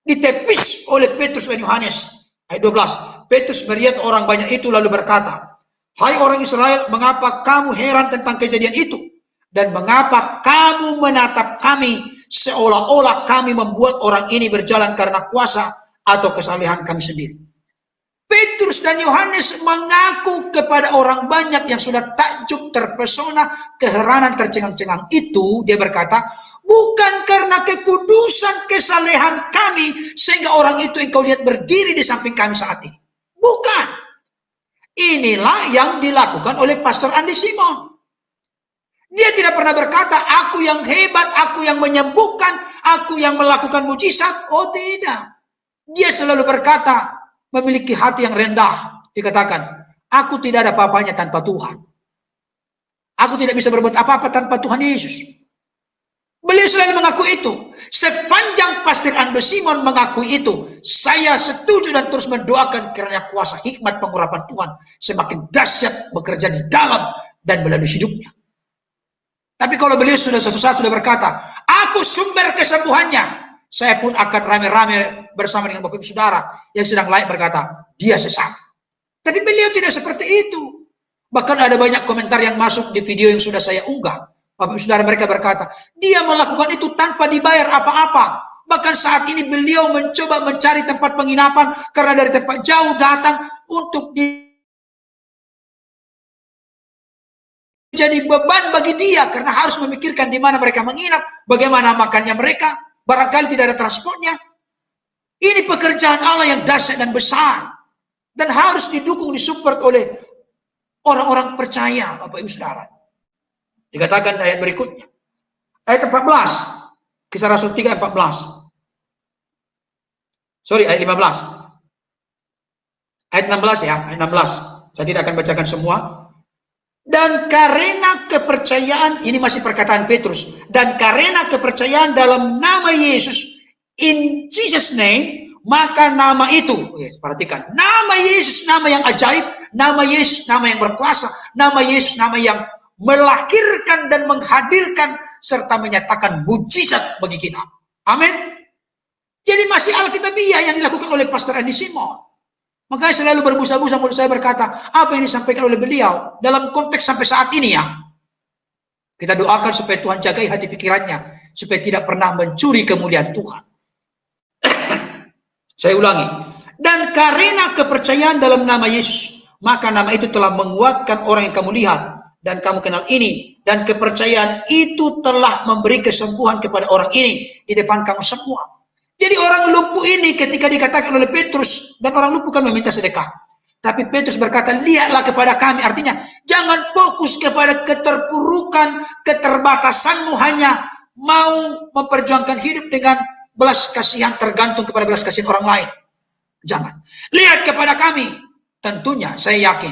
ditepis oleh Petrus dan Yohanes. Ayat 12. Petrus melihat orang banyak itu lalu berkata, hai orang Israel, mengapa kamu heran tentang kejadian itu? Dan mengapa kamu menatap kami seolah-olah kami membuat orang ini berjalan karena kuasa atau kesalehan kami sendiri? Petrus dan Yohanes mengaku kepada orang banyak yang sudah takjub, terpesona, keheranan, tercengang-cengang itu. Dia berkata, bukan karena kekudusan, kesalehan kami sehingga orang itu engkau lihat berdiri di samping kami saat ini. Bukan. Inilah yang dilakukan oleh Pastor Andi Simon. Dia tidak pernah berkata, aku yang hebat, aku yang menyembuhkan, aku yang melakukan mujizat. Oh tidak. Dia selalu berkata, memiliki hati yang rendah. Dikatakan, aku tidak ada apa-apanya tanpa Tuhan. Aku tidak bisa berbuat apa-apa tanpa Tuhan Yesus. Beliau selalu mengaku itu. Sepanjang Pastor Ando Simon mengakui itu, saya setuju dan terus mendoakan kiranya kuasa hikmat pengurapan Tuhan semakin dahsyat bekerja di dalam dan melalui hidupnya. Tapi kalau beliau sudah suatu saat sudah berkata, aku sumber kesembuhannya, saya pun akan rame-rame bersama dengan Bapak Ibu Saudara yang sedang layak berkata, dia sesat. Tapi beliau tidak seperti itu. Bahkan ada banyak komentar yang masuk di video yang sudah saya unggah. Bapak Ibu Saudara mereka berkata, dia melakukan itu tanpa dibayar apa-apa. Bahkan saat ini beliau mencoba mencari tempat penginapan karena dari tempat jauh datang untuk jadi beban bagi dia karena harus memikirkan di mana mereka menginap, bagaimana makannya mereka, barangkali tidak ada transportnya. Ini pekerjaan Allah yang dahsyat dan besar dan harus didukung, disupport oleh orang-orang percaya, Bapak Ibu Saudara. Dikatakan ayat berikutnya, ayat 14, Kisah Rasul 3 ayat 14. Sorry, ayat 15. Ayat 16 ya, ayat 16. Saya tidak akan bacakan semua. Dan karena kepercayaan, ini masih perkataan Petrus, dan karena kepercayaan dalam nama Yesus, in Jesus name, maka nama itu, perhatikan, nama Yesus, nama yang ajaib, nama Yesus, nama yang berkuasa, nama Yesus, nama yang melahirkan dan menghadirkan serta menyatakan mujizat bagi kita. Amin. Jadi masih Alkitabiah yang dilakukan oleh Pastor Andi Simon. Makanya selalu berbusa-busa mulut saya berkata, apa yang disampaikan oleh beliau dalam konteks sampai saat ini ya. Kita doakan supaya Tuhan jagai hati pikirannya, supaya tidak pernah mencuri kemuliaan Tuhan. Saya ulangi. Dan karena kepercayaan dalam nama Yesus, maka nama itu telah menguatkan orang yang kamu lihat dan kamu kenal ini. Dan kepercayaan itu telah memberi kesembuhan kepada orang ini di depan kamu semua. Jadi orang lumpuh ini ketika dikatakan oleh Petrus, dan orang lumpuh kan meminta sedekah. Tapi Petrus berkata, lihatlah kepada kami. Artinya, jangan fokus kepada keterpurukan, keterbatasanmu hanya mau memperjuangkan hidup dengan belas kasihan, tergantung kepada belas kasihan orang lain. Jangan. Lihat kepada kami. Tentunya saya yakin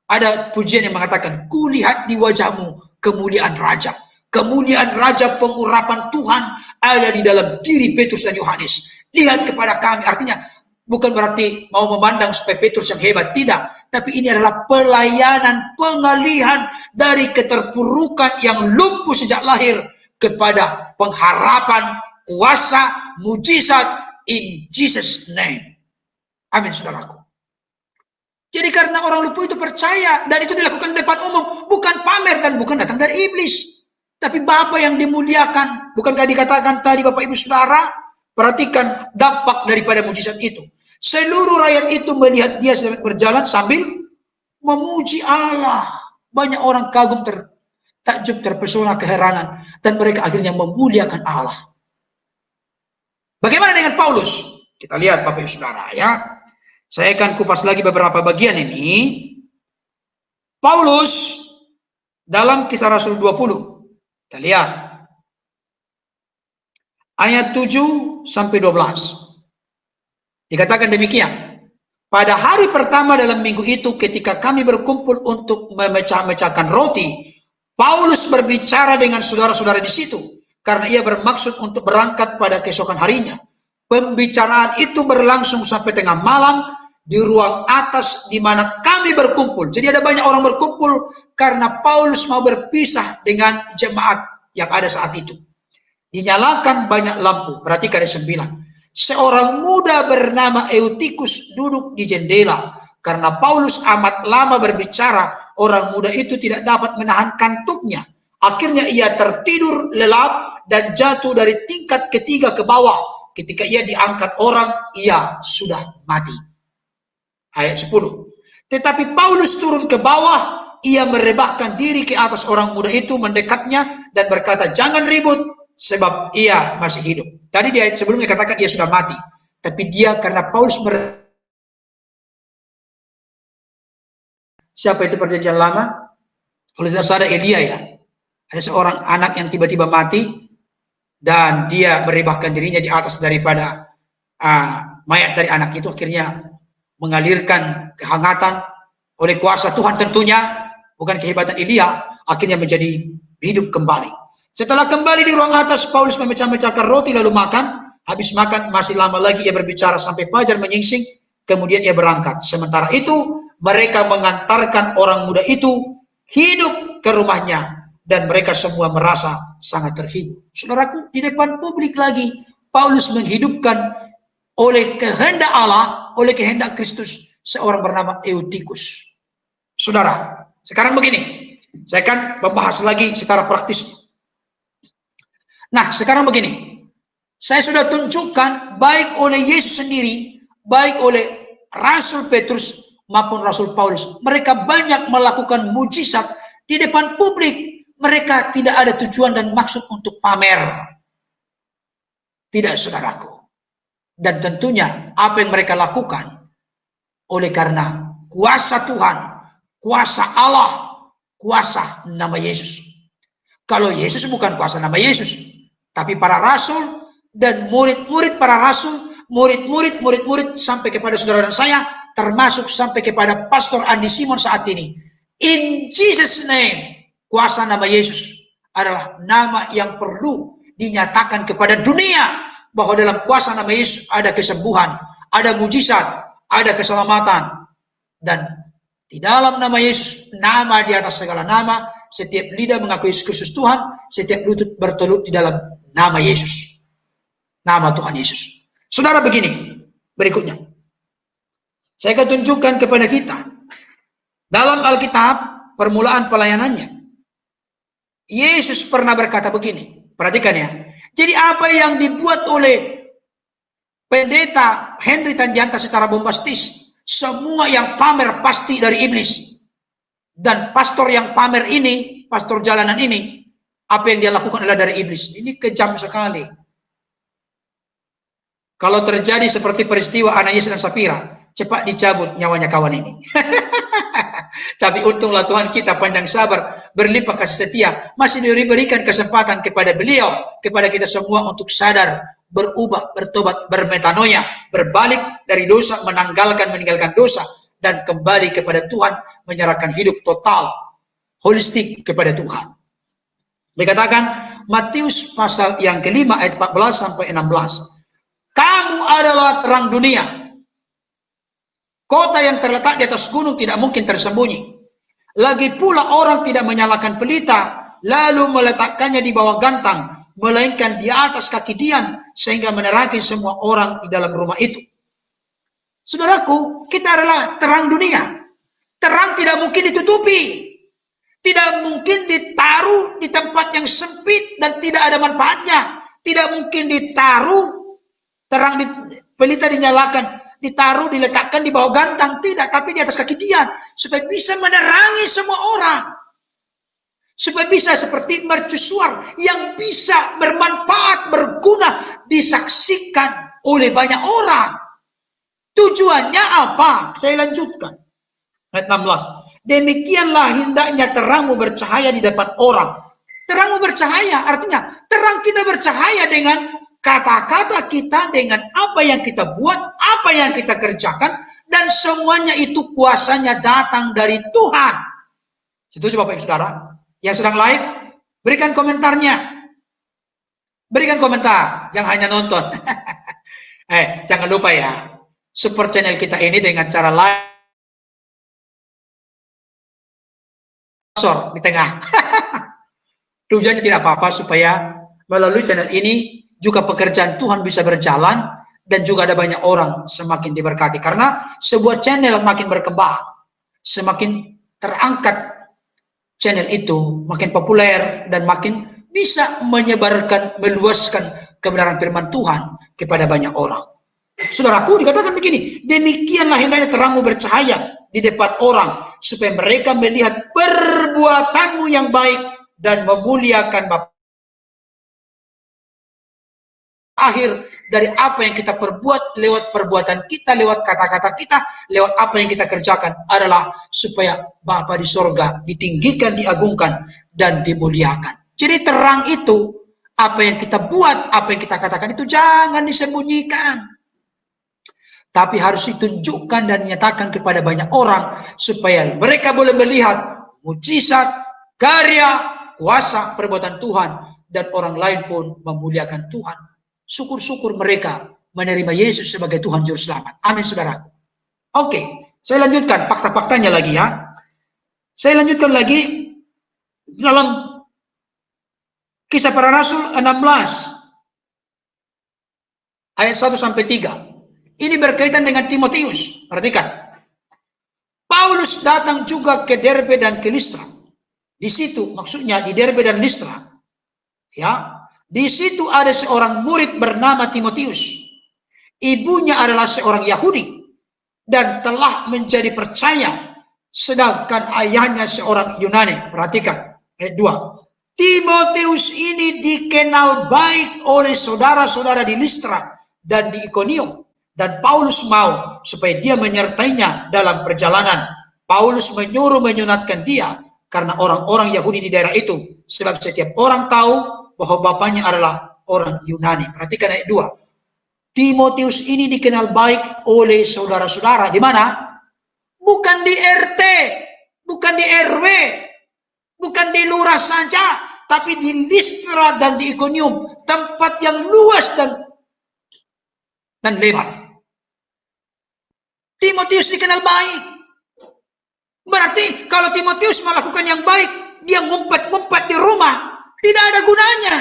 ada pujian yang mengatakan, kulihat di wajahmu kemuliaan raja. Kemuliaan raja, pengurapan Tuhan ada di dalam diri Petrus dan Yohanes. Lihat kepada kami. Artinya bukan berarti mau memandang supaya Petrus yang hebat. Tidak. Tapi ini adalah pelayanan, pengalihan dari keterpurukan yang lumpuh sejak lahir kepada pengharapan, kuasa, mujizat in Jesus name. Amin, saudaraku. Jadi karena orang lumpuh itu percaya dan itu dilakukan di depan umum, bukan pamer dan bukan datang dari iblis. Tapi Bapa yang dimuliakan. Bukankah dikatakan tadi Bapak Ibu Saudara? Perhatikan dampak daripada mujizat itu. Seluruh rakyat itu melihat dia sedang berjalan sambil memuji Allah. Banyak orang kagum, takjub, terpesona, keheranan. Dan mereka akhirnya memuliakan Allah. Bagaimana dengan Paulus? Kita lihat Bapak Ibu Saudara ya. Saya akan kupas lagi beberapa bagian ini. Paulus dalam Kisah Rasul 20. Kita lihat. Ayat 7 sampai 12. Dikatakan demikian. Pada hari pertama dalam minggu itu ketika kami berkumpul untuk memecah-mecahkan roti, Paulus berbicara dengan saudara-saudara di situ karena ia bermaksud untuk berangkat pada keesokan harinya. Pembicaraan itu berlangsung sampai tengah malam di ruang atas di mana kami berkumpul. Jadi ada banyak orang berkumpul karena Paulus mau berpisah dengan jemaat yang ada saat itu. Dinyalakan banyak lampu. Perhatikan ayat 9. Seorang muda bernama Eutikus duduk di jendela. Karena Paulus amat lama berbicara, orang muda itu tidak dapat menahan kantuknya. Akhirnya ia tertidur lelap dan jatuh dari tingkat ketiga ke bawah. Ketika ia diangkat orang, ia sudah mati. Ayat 10. Tetapi Paulus turun ke bawah, ia merebahkan diri ke atas orang muda itu, mendekatnya dan berkata, jangan ribut, sebab ia masih hidup. Tadi di ayat sebelumnya katakan ia sudah mati. Tapi dia karena Paulus siapa itu perjanjian lama? Kalau tidak salah Elia ya. Ada seorang anak yang tiba-tiba mati dan dia merebahkan dirinya di atas daripada mayat dari anak itu, akhirnya mengalirkan kehangatan oleh kuasa Tuhan tentunya, bukan kehebatan Elia, akhirnya menjadi hidup kembali. Setelah kembali di ruang atas, Paulus memecah-mecahkan roti lalu makan. Habis makan masih lama lagi ia berbicara sampai fajar menyingsing, kemudian ia berangkat. Sementara itu mereka mengantarkan orang muda itu hidup ke rumahnya dan mereka semua merasa sangat terhibur. Saudaraku, di depan publik lagi Paulus menghidupkan oleh kehendak Allah, oleh kehendak Kristus, seorang bernama Eutikus. Saudara, sekarang begini, saya akan membahas lagi secara praktis. Nah, sekarang begini, saya sudah tunjukkan baik oleh Yesus sendiri, baik oleh Rasul Petrus maupun Rasul Paulus, mereka banyak melakukan mujizat di depan publik. Mereka tidak ada tujuan dan maksud untuk pamer. Tidak, saudaraku. Dan tentunya apa yang mereka lakukan oleh karena kuasa Tuhan, kuasa Allah, kuasa nama Yesus. Kalau Yesus bukan kuasa nama Yesus, tapi para rasul dan murid-murid para rasul, murid-murid sampai kepada saudara dan saya, termasuk sampai kepada Pastor Andi Simon saat ini. In Jesus name, kuasa nama Yesus adalah nama yang perlu dinyatakan kepada dunia. Bahwa dalam kuasa nama Yesus ada kesembuhan, ada mujizat, ada keselamatan. Dan di dalam nama Yesus, nama di atas segala nama, setiap lidah mengakui Yesus Kristus Tuhan, setiap lutut bertelut di dalam nama Yesus. Nama Tuhan Yesus. Saudara, begini, berikutnya. Saya akan tunjukkan kepada kita. Dalam Alkitab, permulaan pelayanannya, Yesus pernah berkata begini. Perhatikan ya. Jadi apa yang dibuat oleh pendeta Henry Tandianta secara bombastis, semua yang pamer pasti dari iblis. Dan pastor yang pamer ini, pastor jalanan ini, apa yang dia lakukan adalah dari iblis. Ini kejam sekali. Kalau terjadi seperti peristiwa Ananias dan Safira, cepat dicabut nyawanya kawan ini. Tapi untunglah Tuhan kita panjang sabar, berlimpah kasih setia, masih diberikan kesempatan kepada beliau, kepada kita semua untuk sadar berubah, bertobat, bermetanoia, berbalik dari dosa, meninggalkan dosa, dan kembali kepada Tuhan, menyerahkan hidup total, holistik kepada Tuhan. Dikatakan Matius pasal yang kelima ayat 14 sampai 16. Kamu adalah terang dunia. Kota yang terletak di atas gunung tidak mungkin tersembunyi. Lagi pula orang tidak menyalakan pelita lalu meletakkannya di bawah gantang, melainkan di atas kaki dian, sehingga menerangi semua orang di dalam rumah itu. Saudaraku, kita adalah terang dunia. Terang tidak mungkin ditutupi. Tidak mungkin ditaruh di tempat yang sempit dan tidak ada manfaatnya. Tidak mungkin ditaruh, terang pelita dinyalakan, ditaruh, diletakkan di bawah gantang. Tidak, tapi di atas kaki dian. Supaya bisa menerangi semua orang. Supaya bisa seperti mercusuar yang bisa bermanfaat, berguna, disaksikan oleh banyak orang. Tujuannya apa? Saya lanjutkan. Ayat 16. Demikianlah hendaknya terangmu bercahaya di depan orang. Terangmu bercahaya artinya terang kita bercahaya dengan kata-kata kita, dengan apa yang kita buat, apa yang kita kerjakan, dan semuanya itu kuasanya datang dari Tuhan. Setuju Bapak Ibu Saudara? Yang sedang live, berikan komentarnya. Berikan komentar, jangan hanya nonton. Jangan lupa ya, support channel kita ini dengan cara like di tengah. Tujuannya tidak apa-apa, supaya melalui channel ini juga pekerjaan Tuhan bisa berjalan dan juga ada banyak orang semakin diberkati. Karena sebuah channel makin berkembang, semakin terangkat channel itu, makin populer dan makin bisa menyebarkan, meluaskan kebenaran firman Tuhan kepada banyak orang. Saudaraku, dikatakan begini, demikianlah hendaknya terangmu bercahaya di depan orang, supaya mereka melihat perbuatanmu yang baik dan memuliakan Bapa. Akhir dari apa yang kita perbuat, lewat perbuatan kita, lewat kata-kata kita, lewat apa yang kita kerjakan, adalah supaya Bapa di sorga ditinggikan, diagungkan, dan dimuliakan. Jadi terang itu, apa yang kita buat, apa yang kita katakan itu jangan disembunyikan, tapi harus ditunjukkan dan dinyatakan kepada banyak orang, supaya mereka boleh melihat mujizat, karya, kuasa, perbuatan Tuhan, dan orang lain pun memuliakan Tuhan. Syukur-syukur mereka menerima Yesus sebagai Tuhan Juru Selamat. Amin, saudara. Oke, saya lanjutkan fakta-faktanya lagi ya. Saya lanjutkan lagi dalam Kisah Para Rasul 16 ayat 1 sampai 3. Ini berkaitan dengan Timotius. Perhatikan. Paulus datang juga ke Derbe dan ke Listra. Di situ, maksudnya di Derbe dan Listra, ya, di situ ada seorang murid bernama Timotius. Ibunya adalah seorang Yahudi dan telah menjadi percaya, sedangkan ayahnya seorang Yunani. Perhatikan ayat 2. Timotius ini dikenal baik oleh saudara-saudara di Listra dan di Ikonium, dan Paulus mau supaya dia menyertainya dalam perjalanan. Paulus menyuruh menyunatkan dia karena orang-orang Yahudi di daerah itu, sebab setiap orang tahu bahwa bapaknya adalah orang Yunani. Perhatikan ayat 2. Timotius ini dikenal baik oleh saudara-saudara. Di mana? Bukan di RT, bukan di RW, bukan di lurah saja, tapi di Listra dan di Ikonium, tempat yang luas dan lebar. Timotius dikenal baik. Berarti kalau Timotius melakukan yang baik, dia ngumpet-ngumpet di rumah, tidak ada gunanya.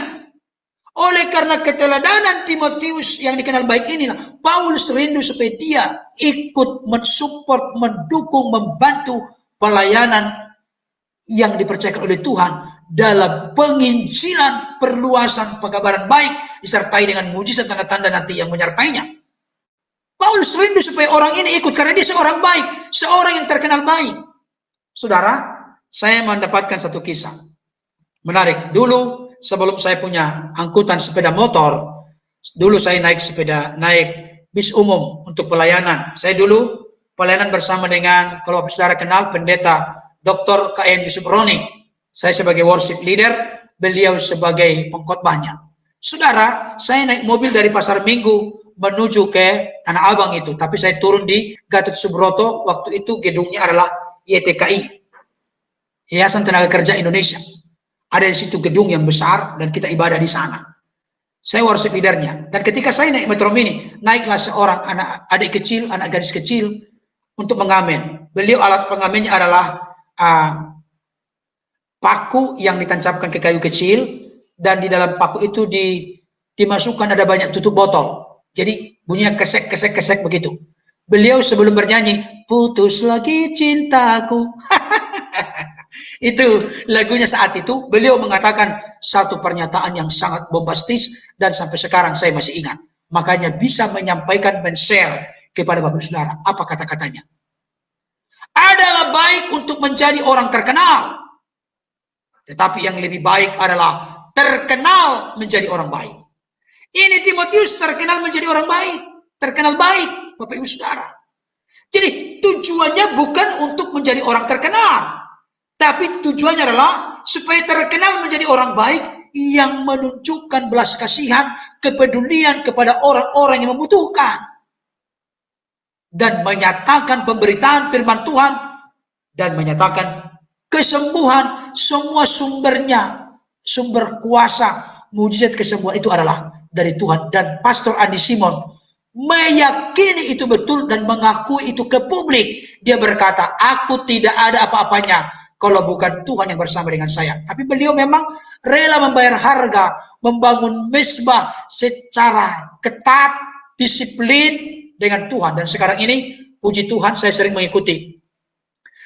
Oleh karena keteladanan Timotius yang dikenal baik inilah, Paulus rindu supaya dia ikut mensupport, mendukung, membantu pelayanan yang dipercayakan oleh Tuhan dalam penginjilan, perluasan pekabaran baik, disertai dengan mujizat tanda-tanda nanti yang menyertainya. Paulus rindu supaya orang ini ikut karena dia seorang baik, seorang yang terkenal baik. Saudara, saya mendapatkan satu kisah menarik. Dulu sebelum saya punya angkutan sepeda motor, dulu saya naik bis umum untuk pelayanan. Saya dulu pelayanan bersama dengan, kalau saudara kenal, pendeta Dr. K.M. Yusuf Roni. Saya sebagai worship leader, beliau sebagai pengkhotbahnya. Saudara, saya naik mobil dari Pasar Minggu menuju ke Tanah Abang itu, tapi saya turun di Gatot Subroto. Waktu itu gedungnya adalah YTKI, Yayasan Tenaga Kerja Indonesia. Ada di situ gedung yang besar dan kita ibadah di sana. Saya worship leadernya. Dan ketika saya naik Metro Mini, naiklah seorang adik kecil, anak gadis kecil untuk mengamen. Beliau alat pengamennya adalah paku yang ditancapkan ke kayu kecil, dan di dalam paku itu dimasukkan ada banyak tutup botol. Jadi bunyinya kesek kesek kesek begitu. Beliau sebelum bernyanyi, putus lagi cintaku. Itu lagunya saat itu. Beliau mengatakan satu pernyataan yang sangat bombastis dan sampai sekarang saya masih ingat. Makanya bisa menyampaikan dan share kepada Bapak Saudara. Apa kata-katanya? Adalah baik untuk menjadi orang terkenal, tetapi yang lebih baik adalah terkenal menjadi orang baik. Ini Timotius terkenal menjadi orang baik, terkenal baik, Bapak Ibu Saudara. Jadi tujuannya bukan untuk menjadi orang terkenal, tapi tujuannya adalah supaya terkenal menjadi orang baik yang menunjukkan belas kasihan, kepedulian kepada orang-orang yang membutuhkan, dan menyatakan pemberitaan firman Tuhan, dan menyatakan kesembuhan. Semua sumbernya, sumber kuasa, mujizat kesembuhan itu adalah dari Tuhan. Dan Pastor Andi Simon meyakini itu betul dan mengakui itu ke publik. Dia berkata, aku tidak ada apa-apanya kalau bukan Tuhan yang bersama dengan saya. Tapi beliau memang rela membayar harga, membangun mesbah secara ketat, disiplin dengan Tuhan. Dan sekarang ini, puji Tuhan, saya sering mengikuti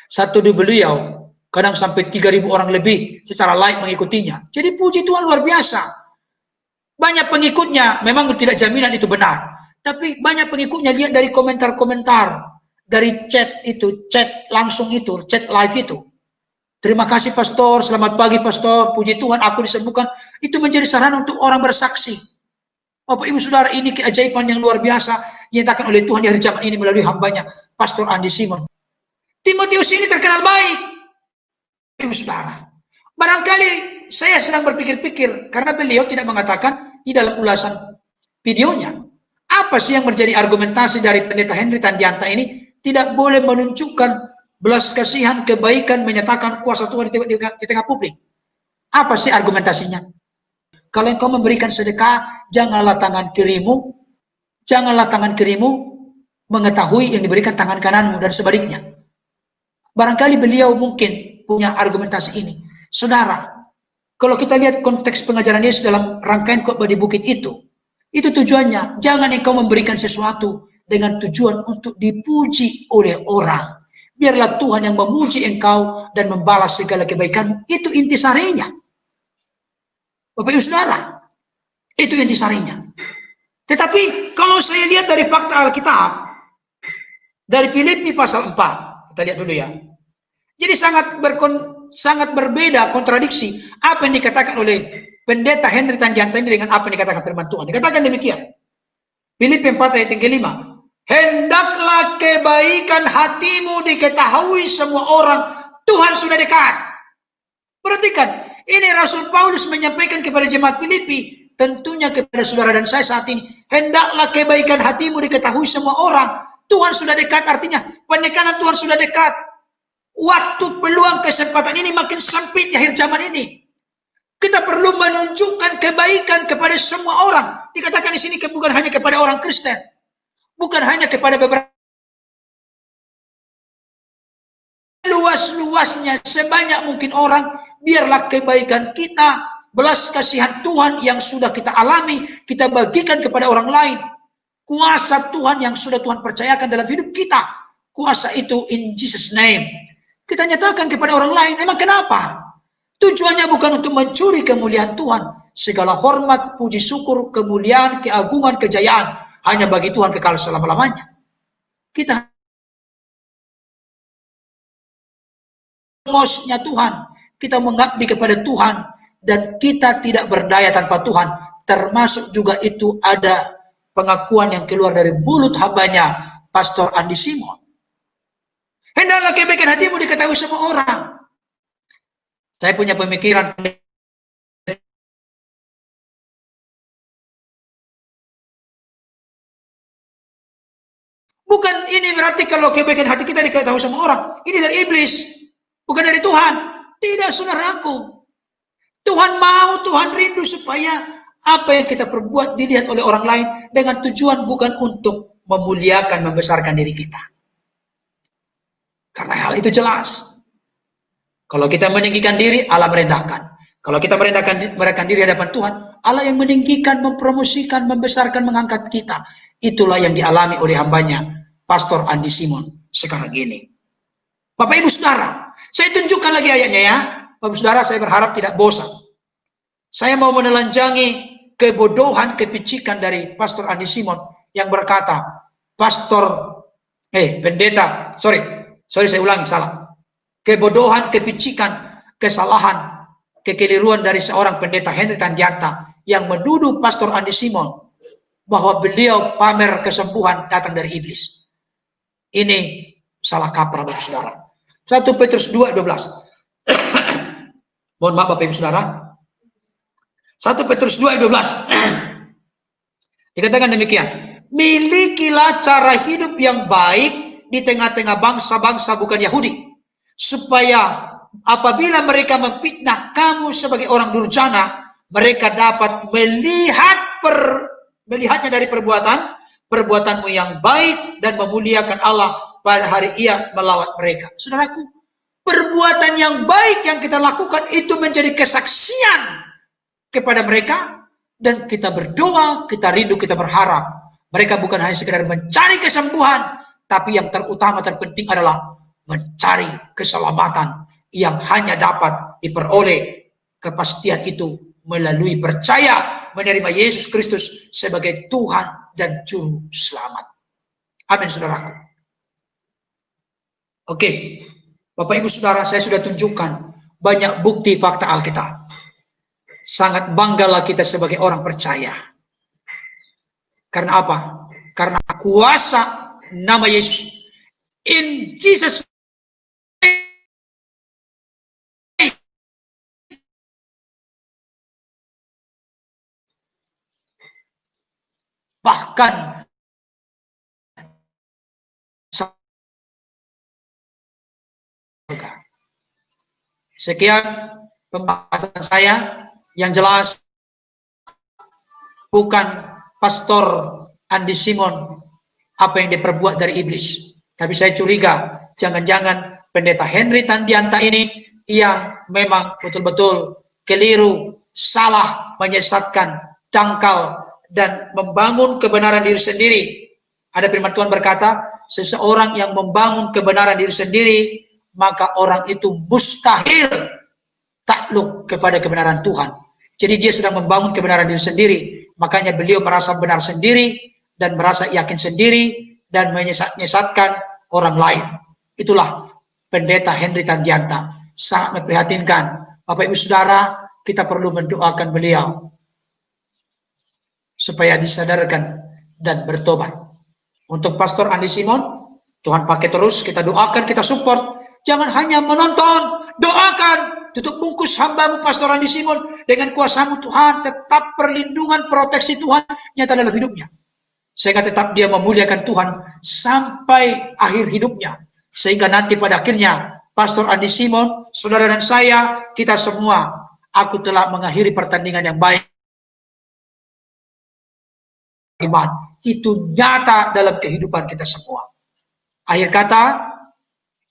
satu di beliau, kadang sampai 3.000 orang lebih secara live mengikutinya. Jadi puji Tuhan luar biasa. Banyak pengikutnya, memang tidak jaminan itu benar. Tapi banyak pengikutnya lihat dari komentar-komentar, dari chat itu, chat langsung itu, chat live itu. Terima kasih Pastor, selamat pagi Pastor, puji Tuhan aku disembuhkan. Itu menjadi sarana untuk orang bersaksi. Bapak Ibu Saudara, ini keajaiban yang luar biasa dinyatakan oleh Tuhan di hari zaman ini melalui hambanya, Pastor Andi Simon. Timotius ini terkenal baik, Ibu Saudara. Barangkali saya sedang berpikir-pikir, karena beliau tidak mengatakan di dalam ulasan videonya. Apa sih yang menjadi argumentasi dari Pendeta Henry Tandianta ini? Tidak boleh menunjukkan belas kasihan, kebaikan, menyatakan kuasa Tuhan di tengah publik. Apa sih argumentasinya? Kalau engkau memberikan sedekah, janganlah tangan kirimu mengetahui yang diberikan tangan kananmu, dan sebaliknya. Barangkali beliau mungkin punya argumentasi ini. Saudara, kalau kita lihat konteks pengajaran Yesus dalam rangkaian khotbah di bukit itu tujuannya, jangan engkau memberikan sesuatu dengan tujuan untuk dipuji oleh orang. Biarlah Tuhan yang memuji engkau dan membalas segala kebaikanmu. Itu intisarinya. Bapak Ibu Saudara, itu intisarinya. Tetapi kalau saya lihat dari fakta Alkitab, dari Filipi pasal 4, kita lihat dulu ya. Jadi sangat berbeda, kontradiksi apa yang dikatakan oleh Pendeta Henry Tandianta ini dengan apa yang dikatakan firman Tuhan. Dikatakan demikian. Filipi 4 ayat yang ke-5. Hendaklah kebaikan hatimu diketahui semua orang, Tuhan sudah dekat. Perhatikan, ini Rasul Paulus menyampaikan kepada jemaat Filipi, tentunya kepada saudara dan saya saat ini. Hendaklah kebaikan hatimu diketahui semua orang, Tuhan sudah dekat. Artinya penekanan Tuhan sudah dekat. Waktu peluang kesempatan ini makin sempit di akhir zaman ini. Kita perlu menunjukkan kebaikan kepada semua orang. Dikatakan di sini bukan hanya kepada orang Kristen, bukan hanya kepada beberapa, luas-luasnya, sebanyak mungkin orang. Biarlah kebaikan kita, belas kasihan Tuhan yang sudah kita alami, kita bagikan kepada orang lain. Kuasa Tuhan yang sudah Tuhan percayakan dalam hidup kita, kuasa itu in Jesus name kita nyatakan kepada orang lain. Emang kenapa? Tujuannya bukan untuk mencuri kemuliaan Tuhan. Segala hormat, puji syukur, kemuliaan, keagungan, kejayaan hanya bagi Tuhan kekal selama-lamanya. Kita ngosnya Tuhan, kita mengabdi kepada Tuhan, dan kita tidak berdaya tanpa Tuhan. Termasuk juga itu ada pengakuan yang keluar dari mulut hambanya, Pastor Andi Simon. Hendaklah kebaikan hatimu diketahui semua orang. Saya punya pemikiran berarti kalau kebaikan hati kita diketahui sama orang, ini dari iblis, bukan dari Tuhan. Tidak, saudaraku. Tuhan mau, Tuhan rindu supaya apa yang kita perbuat dilihat oleh orang lain dengan tujuan bukan untuk memuliakan, membesarkan diri kita. Karena hal itu jelas. Kalau kita meninggikan diri, Allah merendahkan. Kalau kita merendahkan diri hadapan Tuhan, Allah yang meninggikan, mempromosikan, membesarkan, mengangkat kita. Itulah yang dialami oleh hambanya, Pastor Andi Simon sekarang ini. Bapak Ibu Saudara, saya tunjukkan lagi ayatnya ya. Bapak Ibu Saudara, saya berharap tidak bosan. Saya mau menelanjangi kebodohan, kepicikan dari Pastor Andi Simon yang berkata, pendeta, sorry saya ulangi, salah. Kebodohan, kepicikan, kesalahan, kekeliruan dari seorang pendeta Henry Tandianta yang menuduh Pastor Andi Simon bahwa beliau pamer kesembuhan datang dari iblis. Ini salah kaprah, Bapak Saudara. 1 Petrus 2:12. Mohon maaf Bapak Ibu Saudara. 1 Petrus 2:12. Dikatakan demikian. Milikilah cara hidup yang baik di tengah-tengah bangsa-bangsa bukan Yahudi, supaya apabila mereka memfitnah kamu sebagai orang durjana, mereka dapat melihatnya dari perbuatanmu yang baik dan memuliakan Allah pada hari Ia melawat mereka. Saudaraku, perbuatan yang baik yang kita lakukan itu menjadi kesaksian kepada mereka, dan kita berdoa, kita rindu, kita berharap mereka bukan hanya sekedar mencari kesembuhan, tapi yang terutama terpenting adalah mencari keselamatan yang hanya dapat diperoleh kepastian itu melalui percaya menerima Yesus Kristus sebagai Tuhan dan Juru Selamat. Amin, saudaraku. Oke, Bapak Ibu Saudara, saya sudah tunjukkan banyak bukti fakta Alkitab. Sangat banggalah kita sebagai orang percaya. Karena apa? Karena kuasa nama Yesus. In Jesus name. Bahkan sekian pembahasan saya yang jelas bukan Pastor Andi Simon apa yang diperbuat dari iblis, tapi saya curiga jangan-jangan pendeta Henry Tandianta ini yang memang betul-betul keliru, salah, menyesatkan, dangkal, dan membangun kebenaran diri sendiri. Ada firman Tuhan berkata, seseorang yang membangun kebenaran diri sendiri, maka orang itu mustahil takluk kepada kebenaran Tuhan. Jadi dia sedang membangun kebenaran diri sendiri, makanya beliau merasa benar sendiri dan merasa yakin sendiri dan menyesatkan orang lain. Itulah pendeta Henry Tandianta. Sangat memprihatinkan. Bapak Ibu Saudara, kita perlu mendoakan beliau supaya disadarkan dan bertobat. Untuk Pastor Andi Simon, Tuhan pakai terus, kita doakan, kita support. Jangan hanya menonton, doakan. Tutup bungkus hambamu Pastor Andi Simon dengan kuasa-Mu Tuhan, tetap perlindungan, proteksi Tuhan nyata dalam hidupnya. Sehingga tetap dia memuliakan Tuhan sampai akhir hidupnya. Sehingga nanti pada akhirnya Pastor Andi Simon, saudara dan saya, kita semua, aku telah mengakhiri pertandingan yang baik. Iman itu nyata dalam kehidupan kita semua. Akhir kata,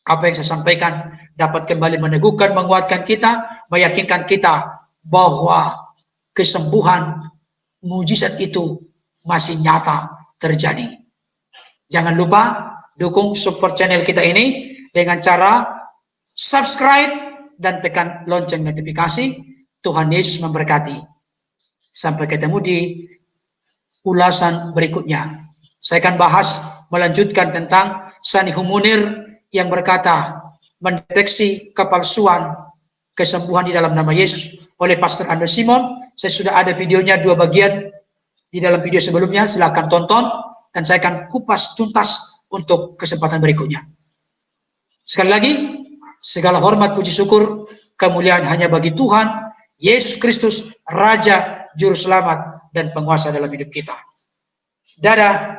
apa yang saya sampaikan dapat kembali meneguhkan, menguatkan kita, meyakinkan kita bahwa kesembuhan, mujizat itu masih nyata terjadi. Jangan lupa dukung support channel kita ini dengan cara subscribe dan tekan lonceng notifikasi. Tuhan Yesus memberkati. Sampai ketemu di ulasan berikutnya. Saya akan bahas, melanjutkan tentang Sanihu Munir yang berkata mendeteksi kepalsuan kesembuhan di dalam nama Yesus oleh Pastor Andi Simon. Saya sudah ada videonya 2 bagian di dalam video sebelumnya, silahkan tonton dan saya akan kupas tuntas untuk kesempatan berikutnya. Sekali lagi, segala hormat, puji syukur, kemuliaan hanya bagi Tuhan Yesus Kristus, Raja, Juru Selamat dan Penguasa dalam hidup kita. Dadah.